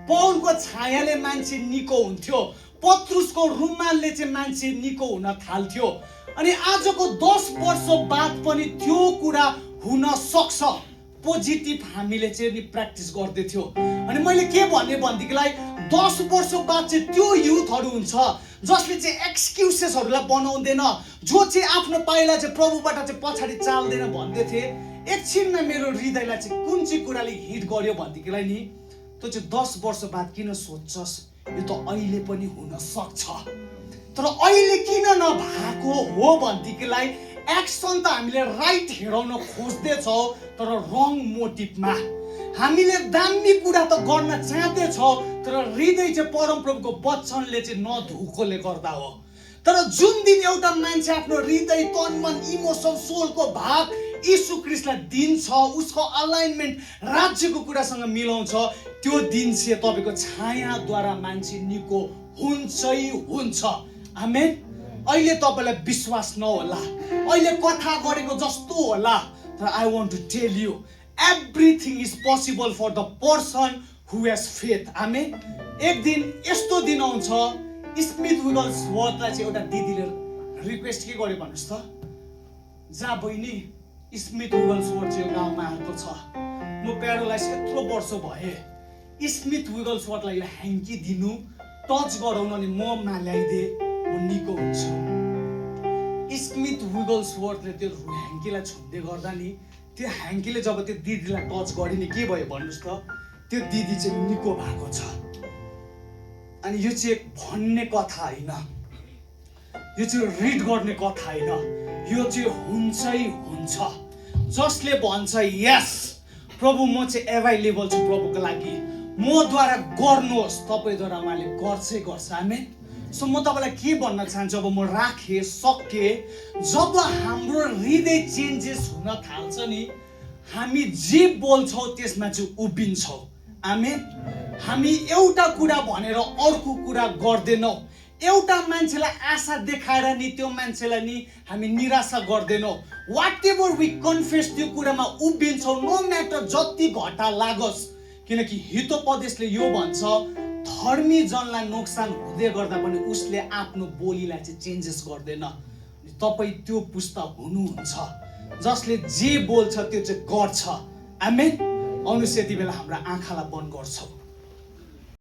पौलको छायाले मान्छे निको हुन्थ्यो, पत्रुसको रुमालले चाहिँ मान्छे निको हुन थाल्थ्यो। अनि आजको 10 वर्ष बाद पनि त्यो कुरा हुन सक्छ। पोजिटिभ हामीले चाहिँ नि प्र्याक्टिस गर्दै थियो। अनि मैले के भने भनेदेखिलाई 10 वर्ष बाद चाहिँ त्यो युथहरू हुन्छ जसले चाहिँ एक्सक्युसेसहरूलाई बनाउँदैन, जो चाहिँ आफ्नो पाइला चाहिँ प्रभुबाट चाहिँ पछाडि चाल्दैन भन्दै थिए। एकछिनमा मेरो हृदयलाई चाहिँ कुन चाहिँ कुराले हिट गर्यो भनेदेखिलाई नि, त्यो चाहिँ 10 वर्ष बाद किन सोच्छस्, यो त अहिले पनि हुन सक्छ। तर अहिले किन नभएको हो भनेदेखिलाई, एक्सन त हामीले राइट हेराउन खोज्दैछौँ तर रङ मोटिभमा। हामीले दामी कुरा त गर्न चाहँदैछौँ तर हृदय चाहिँ परमप्रभुको वचनले चाहिँ नधुकोले गर्दा हो। तर जुन दिन एउटा मान्छे आफ्नो हृदय, तन, मन, इमोसन, सोलको भाग यीशु ख्रीष्टलाई दिन्छ, उसको अलाइनमेन्ट राज्यको कुरासँग मिलाउँछ, त्यो दिन चाहिँ तपाईँको छायाद्वारा मान्छे निको हुन्छै हुन्छ। आमेन। अहिले तपाईँलाई विश्वास नहोला, अहिले कथा गरेको जस्तो होला, तर I want to tell you everything is possible for the person who has faith. Amen. एक दिन यस्तो दिन आउँछ, स्मिथ विगल्सवर्थलाई चाहिँ एउटा दिदीले रिक्वेस्ट के गर्यो भन्नुहोस् त, जा बहिनी स्मिथ विगल्सवर्थ चाहिँ गाउँमा आएको छ, म प्यारोलाइज यत्रो वर्ष भए, स्मिथ विगल्सवर्थलाई यो ह्याङ्की दिनु, टच गराउनु, अनि ममा ल्याइदे, म निको हुन्छु। स्मिथ विगल्सवर्थले त्यो ह्याङ्कीलाई छुट्दै गर्दा नि, त्यो ह्याङ्कीले जब त्यो दिदीलाई टच गऱ्यो नि, के भयो भन्नुहोस् त, त्यो दिदी चाहिँ निको भएको छ। अनि यो चाहिँ भन्ने कथा होइन, यो चाहिँ रिड गर्ने कथा होइन, यो चाहिँ हुन्छै हुन्छ। जसले भन्छ यस प्रभु म चाहिँ एभाइलेबल छु प्रभुको लागि, मद्वारा गर्नुहोस्, तपाईँद्वारा उहाँले गर्छै गर्छ। आमेन। सो म तपाईँलाई के भन्न चाहन्छु, अब म राखेँ सकेँ, जब हाम्रो हृदय चेन्जेस हुन थाल्छ नि, हामी जे बोल्छौँ त्यसमा चाहिँ उभिन्छौँ। आमेन। हामी एउटा कुरा भनेर अर्को कुरा गर्दैनौँ, एउटा मान्छेलाई आशा देखाएर नि त्यो मान्छेलाई नि हामी निराशा गर्दैनौँ। वाट एभर वी कन्फेस त्यो कुरामा उभिन्छौँ, नो म्याटर जति घटा लागोस्। किनकि हितोपदेशले यो भन्छ, धर्मी जनलाई नोक्सान हुँदै गर्दा पनि उसले आफ्नो बोलीलाई चाहिँ चेन्जेस गर्दैन। तपाईँ त्यो पुस्ता हुनुहुन्छ जसले जे बोल्छ त्यो चाहिँ गर्छ। आमेन। आउनुहोस् यति बेला हाम्रा आँखालाई बन्द गर्छौँ।